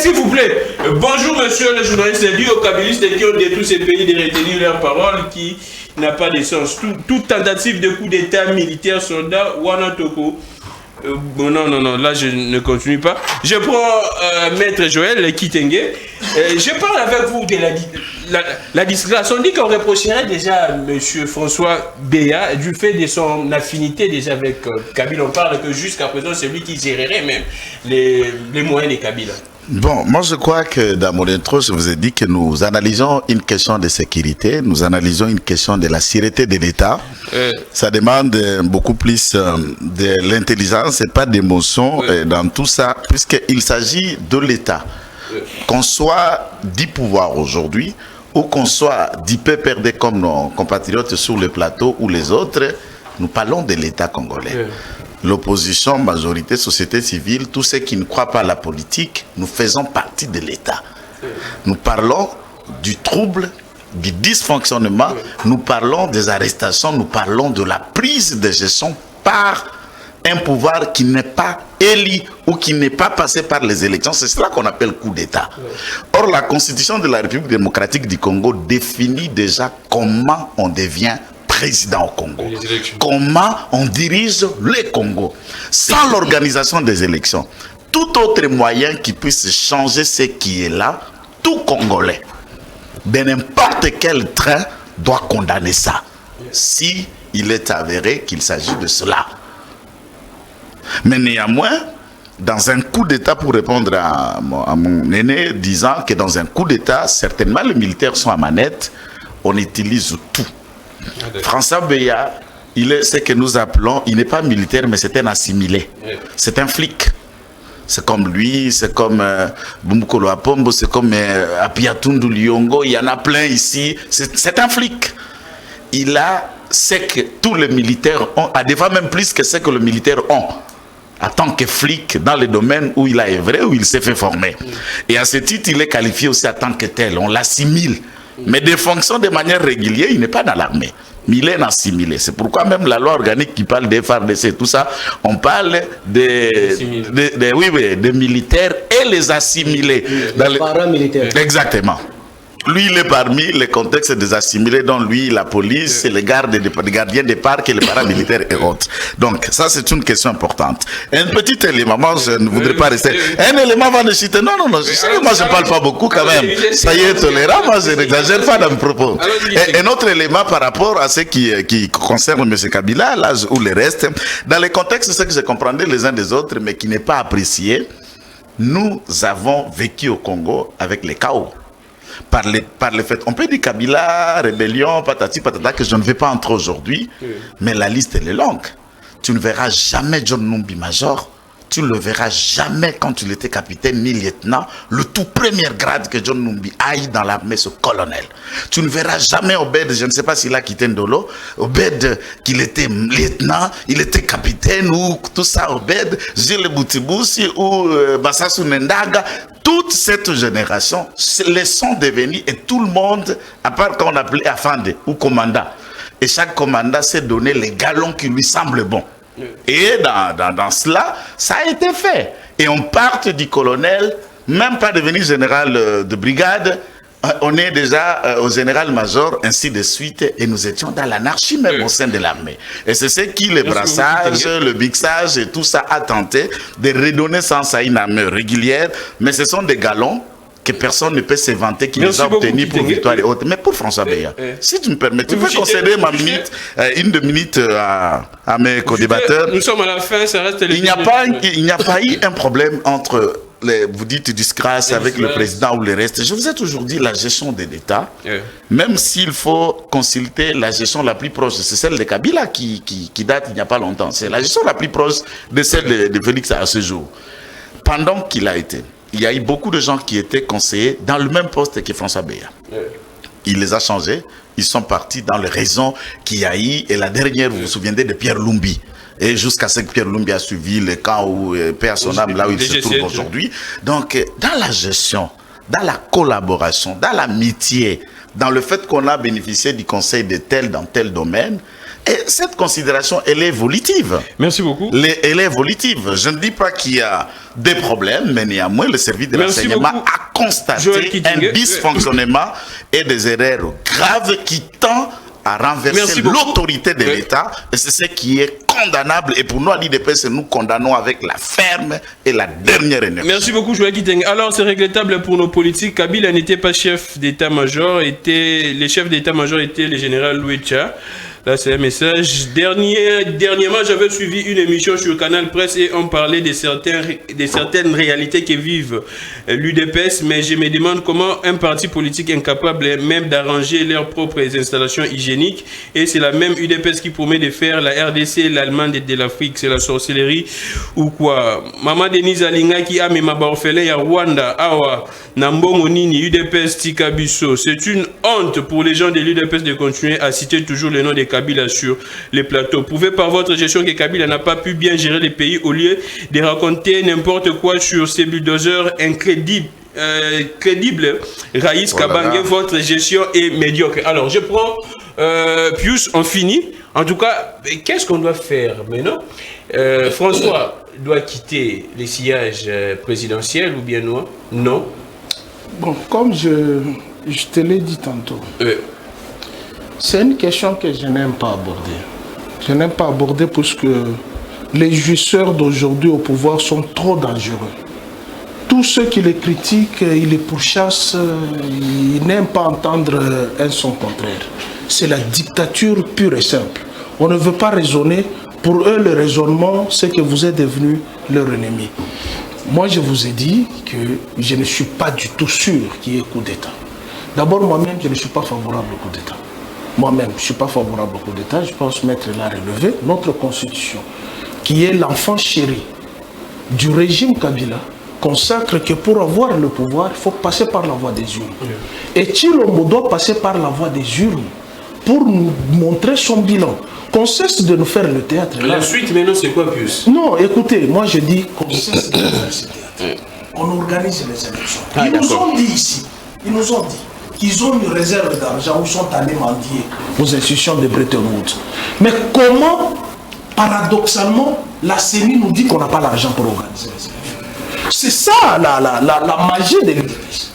Speaker 2: s'il vous plaît. Bonjour, monsieur le journaliste. Dit aux kabylistes qui ont détruit ces pays de retenir leurs paroles qui n'a pas de sens. Toute tentative de coup d'état militaire, soldat, Wanatoko. Non, là je ne continue pas. Je prends Maître Joël Kitenge. Je parle avec vous de la disgrâce. On dit qu'on reprocherait déjà M. François Béa du fait de son affinité déjà avec Kabila. On parle que jusqu'à présent c'est lui qui gérerait même les moyens de Kabila.
Speaker 1: Bon, moi je crois que dans mon intro, je vous ai dit que nous analysons une question de sécurité, nous analysons une question de la sûreté de l'État. Ça demande beaucoup plus de l'intelligence et pas d'émotion dans tout ça, puisqu'il s'agit de l'État. Qu'on soit du pouvoir aujourd'hui, ou qu'on soit du peu perdé comme nos compatriotes sur le plateau ou les autres, nous parlons de l'État congolais. L'opposition, majorité, société civile, tous ceux qui ne croient pas à la politique, nous faisons partie de l'État. Nous parlons du trouble, du dysfonctionnement, nous parlons des arrestations, nous parlons de la prise de gestion par un pouvoir qui n'est pas élu ou qui n'est pas passé par les élections. C'est cela qu'on appelle coup d'État. Or, la Constitution de la République démocratique du Congo définit déjà comment on devient président au Congo. Comment on dirige le Congo. Sans l'organisation des élections, tout autre moyen qui puisse changer ce qui est là, tout Congolais, de n'importe quel train, doit condamner ça. Si il est avéré qu'il s'agit de cela. Mais néanmoins, dans un coup d'État, pour répondre à mon aîné, disant que dans un coup d'État, certainement les militaires sont à manette, on utilise tout. François Béa, il est ce que nous appelons, il n'est pas militaire, mais c'est un assimilé. C'est un flic. C'est comme lui, c'est comme Bumukolo Apombo, c'est comme Apiatundu Lyongo, il y en a plein ici. C'est un flic. Il a ce que tous les militaires ont, à des fois même plus que ce que les militaires ont, en tant que flic dans le domaine où il a œuvré, où il s'est fait former. Et à ce titre, il est qualifié aussi en tant que tel, on l'assimile. Mais des fonctions de manière régulière, il n'est pas dans l'armée. Mais il est assimilé. C'est pourquoi même la loi organique qui parle des FARDC, tout ça, on parle des militaires et les assimilés.
Speaker 5: Les paramilitaires.
Speaker 1: Exactement. Lui, il est parmi les contextes des assimilés, dont lui, la police, les gardes, les gardiens des parcs et les paramilitaires et autres. Donc, ça, c'est une question importante. Un petit élément, moi, je ne voudrais pas rester. Un élément avant de citer. Non, moi, je ne parle pas beaucoup quand même. Ça y est, tolérant, moi, je n'exagère pas dans mes propos. Et un autre élément par rapport à ce qui concerne M. Kabila, là, ou le reste, dans les contextes, c'est que je comprendais les uns des autres, mais qui n'est pas apprécié. Nous avons vécu au Congo avec les chaos. Par le fait, on peut dire Kabila, rébellion, patati patata, que je ne vais pas entrer aujourd'hui, mais la liste elle est longue. Tu ne verras jamais John Numbi Major, tu ne le verras jamais quand il était capitaine ni lieutenant, le tout premier grade que John Numbi aille dans l'armée, ce colonel. Tu ne verras jamais Obed, je ne sais pas s'il a quitté Ndolo, Obed qu'il était lieutenant, il était capitaine ou tout ça, Obed, Gilles Boutiboussi ou Bassassou Nendaga. Toute cette génération les sont devenus et tout le monde, à part qu'on appelait Afande ou commandant. Et chaque commandant s'est donné les galons qui lui semblent bons. Et dans cela, ça a été fait. Et on part du colonel, même pas devenu général de brigade, on est déjà au général-major, ainsi de suite, et nous étions dans l'anarchie même au sein de l'armée. Et c'est ce qui, le brassage, le mixage et tout ça a tenté de redonner sens à une armée régulière, mais ce sont des galons que personne ne peut se vanter qu'il les a obtenus pour victoire et autres. Mais pour François Beya, si tu me permets, tu peux concéder ma minute, une de minutes à mes co-débatteurs.
Speaker 2: Nous sommes à la fin, ça reste...
Speaker 1: Il n'y a pas eu un problème entre... vous dites disgrâce avec le président ou le reste. Je vous ai toujours dit la gestion de l'État, même s'il faut consulter la gestion la plus proche, c'est celle de Kabila qui date il n'y a pas longtemps. C'est la gestion la plus proche de celle de Félix à ce jour. Pendant qu'il a été, il y a eu beaucoup de gens qui étaient conseillers dans le même poste que François Beya. Il les a changés, ils sont partis dans les raisons qu'il y a eu. Et la dernière, vous vous souvenez de Pierre Lumbi. Et jusqu'à ce que Pierre Lumbi a suivi le camp où paix à son âme, là où il se trouve aujourd'hui. Donc, dans la gestion, dans la collaboration, dans l'amitié, dans le fait qu'on a bénéficié du conseil de tel dans tel domaine, et cette considération, elle est évolutive.
Speaker 2: Merci beaucoup.
Speaker 1: Elle est évolutive. Je ne dis pas qu'il y a des problèmes, mais néanmoins, le service de renseignement a constaté un dysfonctionnement et des erreurs graves qui tendent à renverser l'autorité de l'État, et c'est ce qui est condamnable. Et pour nous, à l'IDPS, nous condamnons avec la ferme et la dernière énergie.
Speaker 2: Merci beaucoup, Joël Kiteng. Alors, c'est regrettable pour nos politiques. Kabila n'était pas chef d'état-major, les chefs d'état-major étaient le général Louis Tcha. Là, c'est un message. Dernièrement, j'avais suivi une émission sur Canal Presse et on parlait de certaines réalités que vivent l'UDPS, mais je me demande comment un parti politique incapable même d'arranger leurs propres installations hygiéniques, et c'est la même UDPS qui promet de faire la RDC, l'Allemagne de l'Afrique, c'est la sorcellerie ou quoi? Maman Denise Alinga qui a mis ma orphelin à Rwanda, Awa, Nambongo Nini, UDPS Tikabiso. C'est une honte pour les gens de l'UDPS de continuer à citer toujours le nom de Kabila sur les plateaux. Prouvez par votre gestion que Kabila n'a pas pu bien gérer le pays au lieu de raconter n'importe quoi sur ces bulldozers incrédibles. Raïs Kabange, votre gestion est médiocre. Alors, je prends Pius, on finit. En tout cas, qu'est-ce qu'on doit faire maintenant? François doit quitter les sillages présidentiels ou bien non? Non.
Speaker 3: Bon, comme je te l'ai dit tantôt, c'est une question que je n'aime pas aborder. Je n'aime pas aborder parce que les jouisseurs d'aujourd'hui au pouvoir sont trop dangereux. Tous ceux qui les critiquent, ils les pourchassent, ils n'aiment pas entendre un son contraire. C'est la dictature pure et simple. On ne veut pas raisonner. Pour eux, le raisonnement, c'est que vous êtes devenu leur ennemi. Moi, je vous ai dit que je ne suis pas du tout sûr qu'il y ait coup d'État. D'abord, moi-même, je ne suis pas favorable au coup d'État. Moi-même, je ne suis pas favorable au coup d'État. Je pense mettre là relevé notre constitution, qui est l'enfant chéri du régime Kabila, consacre que pour avoir le pouvoir, il faut passer par la voie des urnes. Et Tshilombo doit passer par la voie des urnes pour nous montrer son bilan. Qu'on cesse de nous faire le théâtre.
Speaker 2: La suite maintenant c'est quoi plus?
Speaker 3: Non, écoutez, moi je dis qu'on cesse de nous faire ce théâtre. On organise les élections. Ils nous ont dit ici, qu'ils ont une réserve d'argent où sont allés mendier aux institutions de Bretton Woods. Mais comment, paradoxalement, la CENI nous dit qu'on n'a pas l'argent pour organiser les élections? C'est ça la magie de l'UDPS.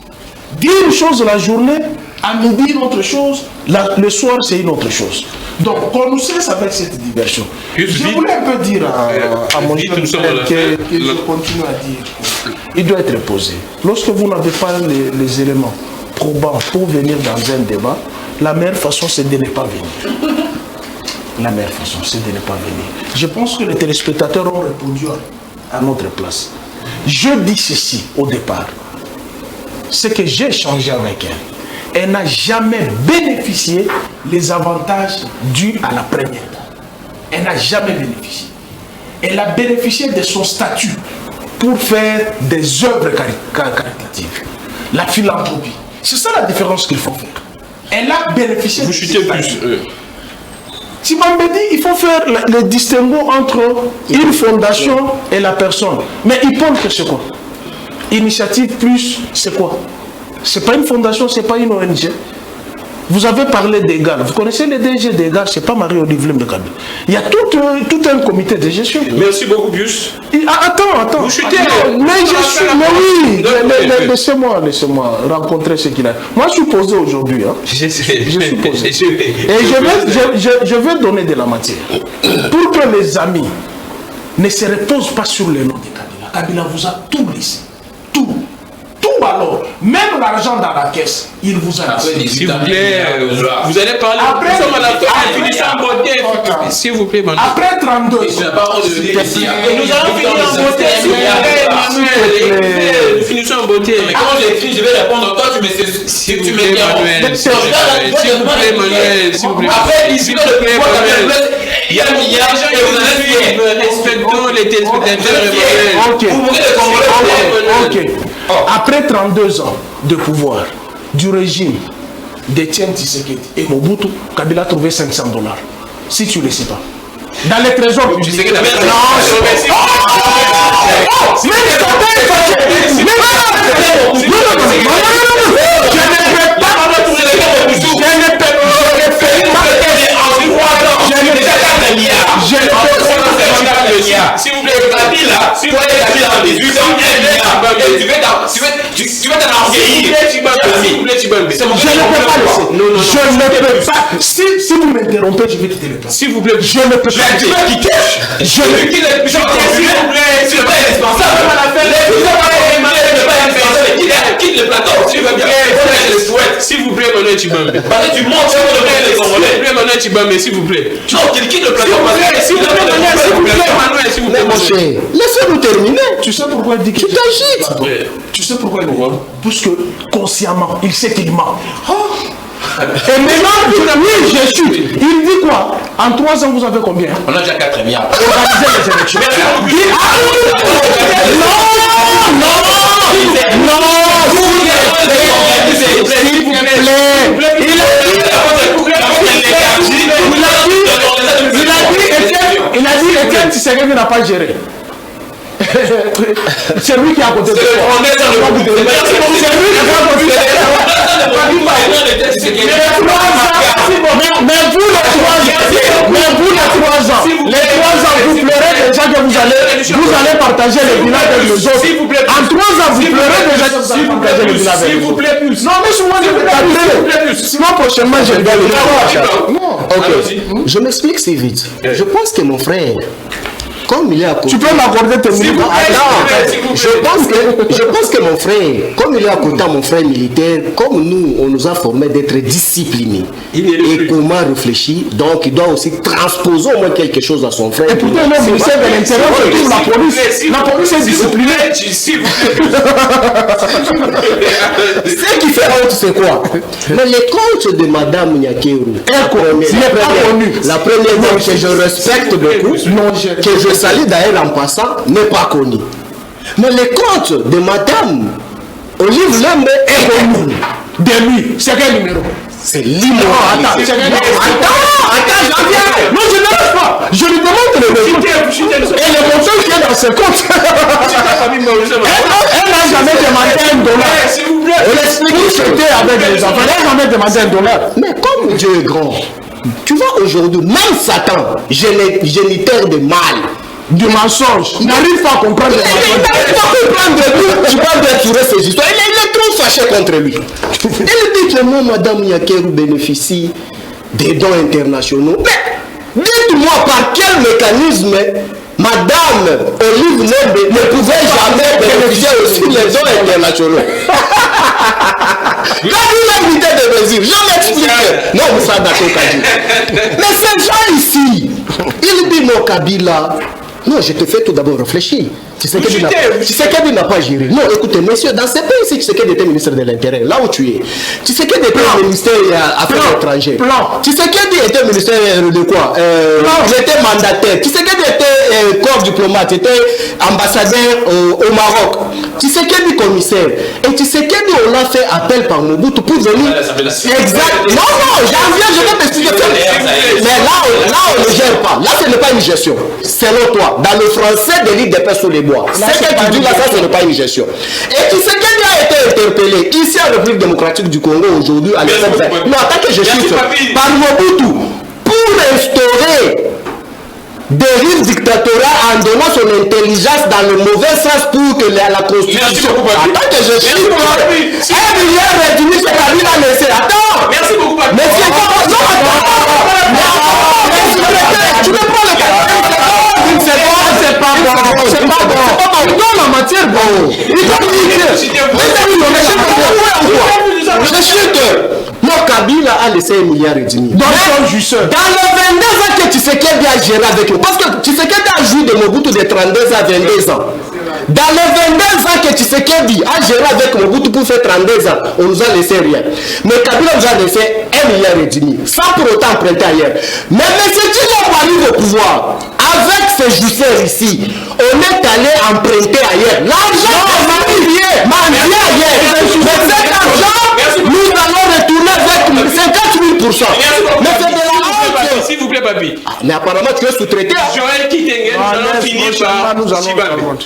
Speaker 3: Dire une chose la journée, à midi une autre chose, le soir c'est une autre chose. Donc qu'on nous cesse avec cette diversion. Je voulais un peu dire à mon jeune frère que je continue à dire qu'il doit être posé. Lorsque vous n'avez pas les éléments probants pour venir dans un débat, la meilleure façon c'est de ne pas venir. La meilleure façon c'est de ne pas venir. Je pense que les téléspectateurs ont répondu à notre place. Je dis ceci au départ. C'est que j'ai échangé avec elle. Elle n'a jamais bénéficié des avantages dus à la première. Elle n'a jamais bénéficié. Elle a bénéficié de son statut pour faire des œuvres caritatives. La philanthropie. C'est ça la différence qu'il faut faire. Elle a bénéficié de ce statut. Tibambedi, il faut faire le distinguo entre une fondation et la personne. Mais il pense que c'est quoi? Initiative Plus, c'est quoi? C'est pas une fondation, c'est pas une ONG. Vous avez parlé d'Égal. Vous connaissez les DG d'Égal, c'est pas Marie-Olive Mbekade. Il y a tout un comité de gestion.
Speaker 2: Merci beaucoup, Pius.
Speaker 3: Attends.
Speaker 2: Vous chutez.
Speaker 3: Mais oui, laissez-moi rencontrer ce qu'il a. Moi, je suis posé aujourd'hui. Hein. Je suis posé. Et je vais donner de la matière. Pour que les amis ne se reposent pas sur le nom de Kabila. Kabila vous a tout laissé. Tout alors, même l'argent dans la caisse, il vous a laissé.
Speaker 2: S'il vous plaît, vous allez parler. Après, s'il vous plaît, Manuel.
Speaker 3: Après 32 ans.
Speaker 2: Nous allons finir en beauté, s'il vous plaît. Nous finissons en beauté.
Speaker 6: Mais quand j'écris, je vais répondre. Toi, tu me
Speaker 2: s'il vous plaît, Manuel. S'il vous plaît, Manuel. S'il vous plaît.
Speaker 6: Après, s'il vous plaît, Manuel.
Speaker 2: Il y a des gens qui vous suivent. Respectons les téléspectateurs.
Speaker 3: Ok. Après 32 ans de pouvoir du régime d'Étienne Tshisekedi et Mobutu, Kabila a trouvé $500. Si tu ne le sais pas. Dans les trésors publics.
Speaker 2: S'il vous plaît, Kabila, si vous voulez Kabila en 18 ans, tu vas t'en orgueillir. S'il vous plaît,
Speaker 3: je ne peux pas laisser. Non, je ne peux pas. Si vous m'interrompez, je vais quitter le plan.
Speaker 2: S'il vous plaît,
Speaker 3: je ne peux pas.
Speaker 2: Je ne peux pas. S'il vous plaît, tu n'es pas indispensable. Quitte le plateau. S'il vous plaît, je le souhaite. S'il vous plaît, Manuel Tshibambe. Parce que tu montes sur le plateau des Congolais. S'il vous plaît, Manuel Tshibambe, s'il vous plaît. Non, qu'il quitte le plateau. S'il vous plaît, Manuel, s'il vous plaît.
Speaker 5: Mon cher, laissez-nous terminer.
Speaker 3: Tu sais pourquoi il dit que
Speaker 5: tu t'agites?
Speaker 3: Tu sais pourquoi il dit? Parce que consciemment, il sait qu'il ment. Et maintenant, oui, je chute. Il dit quoi? En 3 ans, vous avez combien?
Speaker 6: On a déjà 4 milliards.
Speaker 3: Organisez les élections. Il a dit Étienne Tshisekedi n'a pas géré. C'est lui qui a côté de toi. Mais vous, les 3 ans, vous pleurez déjà que vous allez partager le bilan avec les autres. En 3 ans, vous pleurez déjà que vous allez partager le bilan avec les autres. S'il vous plaît, plus. Non, mais moi, je vais t'appeler. Sinon, prochainement, je vais le
Speaker 5: Non, ok. Je m'explique si vite. Je pense que mon frère, comme il est à côté...
Speaker 3: Tu peux m'accorder tes minutes?
Speaker 5: Je pense que mon frère, comme il est à côté de mon frère militaire, comme nous, on nous a formés d'être disciplinés et comment réfléchir, donc il doit aussi transposer au moins quelque chose à son frère.
Speaker 3: Et pourtant, le ministère de l'Intérieur, surtout la police. La police est disciplinée.
Speaker 5: Ce qui fait honte, c'est quoi? Mais les comptes de Madame Nyakeru, la première dame que je respecte beaucoup, que je salue d'ailleurs en passant, n'est pas connu. Mais les comptes de Madame Olive Lembe est connu.
Speaker 3: De lui, c'est quel numéro?
Speaker 5: C'est l'immoralité. Attends, j'en viens. Non, je ne laisse pas. Je lui demande de le mettre. Et le montant qui est dans ses comptes. Elle n'a jamais demandé $1.
Speaker 6: S'il vous plaît.
Speaker 5: On explique que c'était avec les enfants. Elle n'a jamais demandé $1. Mais comme Dieu est grand, tu vois aujourd'hui, même Satan, géniteur de mal,
Speaker 3: Du mensonge. Il n'arrive pas à comprendre le mensonge.
Speaker 5: il n'arrive pas à comprendre lui. Tu parles d'attirer ses histoires. Il est trop fâché contre lui. Il dit que moi, Madame Yakeru bénéficie des dons internationaux. Mais dites-moi par quel mécanisme Madame Olive Nembe ne pouvait jamais bénéficier aussi des dons internationaux. Quand il a invité de Brésil, je m'explique. Non, vous savez d'accord, Kadi. Mais ces gens ici, il dit non, Kabila. Non, je te fais tout d'abord réfléchir. Tshisekedi n'a pas géré. Non, écoutez, messieurs, dans ces pays, Tshisekedi était ministre de l'Intérieur, là où tu es. Tshisekedi était ministère des Affaires étrangères. Tshisekedi était ministère de quoi? Il était mandataire. Tshisekedi était corps diplomate, était ambassadeur au Maroc. Tshisekedi commissaire. Et Tshisekedi, on l'a fait appel par Mobutu pour venir. Exact. Non, j'en viens, je vais t'expliquer. Mais là, on ne gère pas. Là, ce n'est pas une gestion. Selon toi, dans le français de l'île des Pères sous les bois, ce que tu dis là, ça, ce n'est pas une gestion. Et Tshisekedi a été interpellé ici en République démocratique du Congo aujourd'hui à l'État. Non, attends que je suis par Mobutu pour instaurer des rives dictatoriales en donnant son intelligence dans le mauvais sens pour que la constitution. Attends que je suis $1 milliard réduit, c'est la ville à laisser. Attends.
Speaker 6: Merci beaucoup.
Speaker 5: Mais c'est pas non, attends. Tu me prends le cas. C'est pas bon. Dans la matière, bon. Je suis que mon Kabila a laissé $1 milliard. Dans le 22 ans que Tshisekedi a géré avec nous, parce que Tshisekedi a joué de Mobutu de 32 à 22 ans. Dans les 22 ans que Tshisekedi a géré avec Mobutu pour faire 32 ans, on nous a laissé rien. Mais Kabila nous a laissé $1 milliard, sans pour autant emprunter ailleurs. Mais M. Tshilombo arrive au pouvoir. Avec ces jouisseurs ici, on est allé emprunter ailleurs. L'argent est manié ailleurs. Mais cet argent, nous allons retourner avec 50 000%. Mais c'est de la honte.
Speaker 6: S'il vous plaît, Papi.
Speaker 5: Mais apparemment, tu es sous-traité.
Speaker 6: Joël Kitenge, nous allons finir par Chibambe.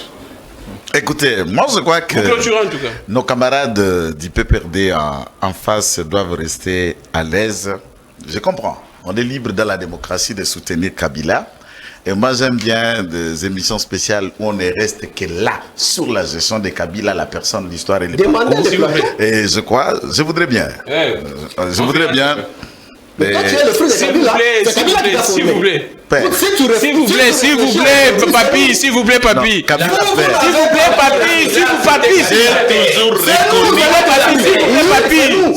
Speaker 1: Écoutez, moi je crois que
Speaker 6: en tout cas.
Speaker 1: nos camarades du PPRD en face doivent rester à l'aise. Je comprends. On est libre dans la démocratie de soutenir Kabila. Et moi j'aime bien des émissions spéciales où on ne reste que là, sur la gestion de Kabila, la personne, l'histoire et les parcours. Et je crois, je voudrais bien. Je voudrais bien.
Speaker 5: Mais quand tu es le fruit de Kabila, c'est Kabila qui t'a formé.
Speaker 6: S'il vous plaît.
Speaker 2: S'il vous plaît, Papi, s'il vous plaît, Papi.
Speaker 1: Kabila fait.
Speaker 2: S'il vous plaît, Papi,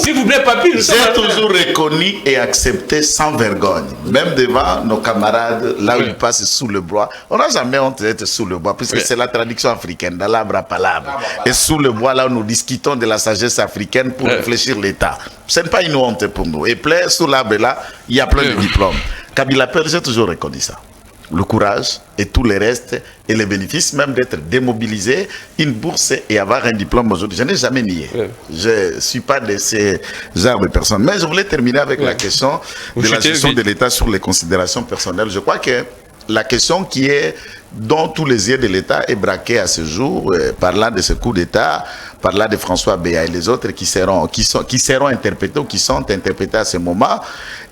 Speaker 2: s'il vous plaît, Papi.
Speaker 1: J'ai toujours reconnu et accepté sans vergogne, même devant nos camarades, là où ils passent sous le bois. On n'a jamais honte d'être sous le bois, puisque c'est la traduction africaine, d'alabre à palabre. Et sous le bois, là où nous discutons de la sagesse africaine pour réfléchir l'État. Ce n'est pas une honte pour nous. Et plein sous l'arbre là, il y a plein de diplômes. Kabila Père, j'ai toujours reconnu ça. Le courage et tout le reste et les bénéfices même d'être démobilisé, une bourse et avoir un diplôme aujourd'hui. Je n'ai jamais nié. Je ne suis pas de ces genres de personnes. Mais je voulais terminer avec la question de la gestion de l'État sur les considérations personnelles. Je crois que la question qui est dont tous les yeux de l'État est braqué à ce jour, parlant de ce coup d'État, parlant de François Béa et les autres qui seront interprétés ou qui sont interprétés à ce moment,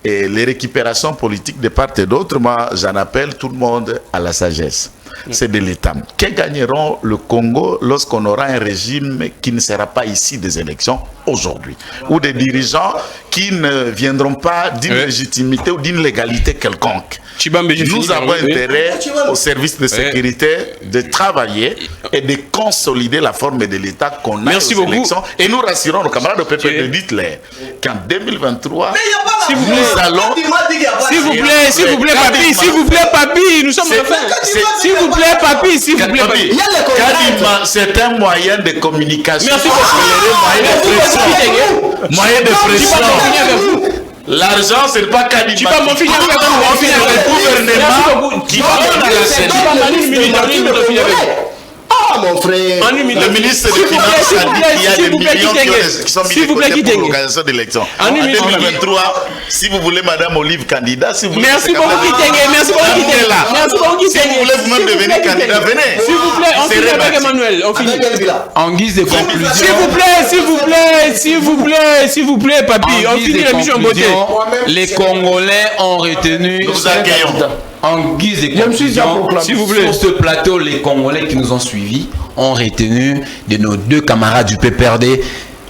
Speaker 1: et les récupérations politiques de part et d'autre, moi j'en appelle tout le monde à la sagesse. C'est de l'État. Que gagneront le Congo lorsqu'on aura un régime qui ne sera pas ici des élections aujourd'hui, ou des dirigeants qui ne viendront pas d'une légitimité ou d'une légalité quelconque? Nous avons intérêt au service de sécurité de travailler et de consolider la forme de l'État qu'on a aux élections. Et nous rassurons nos camarades au PPD, dites-les qu'en 2023, nous allons...
Speaker 2: S'il vous plaît, Papi, nous sommes à la fin. S'il vous plaît, Papi.
Speaker 1: Kadima, c'est un moyen de communication.
Speaker 2: Merci beaucoup.
Speaker 1: Moyen de pression. L'argent, c'est pas Kadima.
Speaker 2: Tu vas m'en finir avec
Speaker 1: le gouvernement qui va donner la scène.
Speaker 5: mon frère.
Speaker 1: Le ministre des Finances a dit qu'il y a des millions qui sont mis de côté pour l'organisation d'élections. En 2023, si vous voulez Madame Olive candidat, si vous voulez...
Speaker 2: Merci beaucoup Kitenge, merci beaucoup Kitenge. Merci beaucoup Kitenge.
Speaker 1: Si vous voulez vous-même devenir candidat, venez.
Speaker 2: S'il vous plaît, on finit avec Emmanuel. On finit.
Speaker 4: En guise de conclusion.
Speaker 2: S'il vous plaît, papy. On finit la mission en beauté.
Speaker 4: Les Congolais ont retenu.
Speaker 1: Nous accueillons.
Speaker 4: En guise de conclusion,
Speaker 2: s'il vous plaît.
Speaker 4: sur ce plateau, les Congolais qui nous ont suivis ont retenu de nos deux camarades du PPRD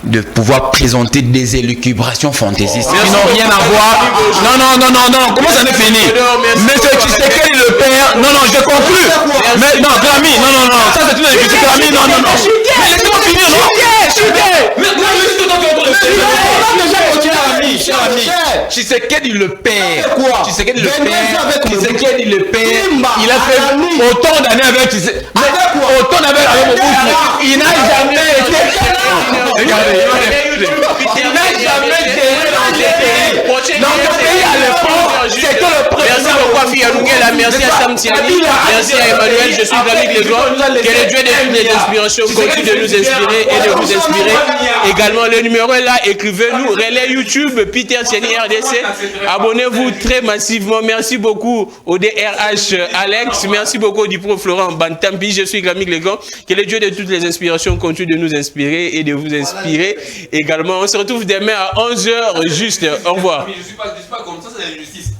Speaker 4: de pouvoir présenter des élucubrations fantaisistes qui n'ont rien à voir. Non, comment ça n'est fini? Monsieur Tshisekedi le père. Non, je conclue. Mais non, Glami, non, ça c'est une élucubration. Glami, non. Mais laissez-moi finir, non? Cher ami, Tshisekedi le père. Tshisekedi le père. Il a fait autant d'années avec Tshisekedi. Autant d'années avec Mobutu. Il n'a jamais été. Regardez. Il n'a jamais été dans le pays à l'époque. C'était le président.
Speaker 2: Merci à Sam Tiani. Merci à Emmanuel. Je suis David Legrand. Que le Dieu de toutes les inspirations continue de nous inspirer et de vous inspirer. Également, le numéro est là. Écrivez-nous. Relais YouTube, Peter Tiani RDC. Abonnez-vous très massivement. Merci beaucoup au DRH Alex. Merci beaucoup au Dipro Florent Bantampi. Je suis Gramig Legrand. Que le Dieu de toutes les inspirations continue de nous inspirer et de vous inspirer. Également, on se retrouve demain à 11h juste. Au revoir.
Speaker 6: Je suis pas comme ça, c'est la justice.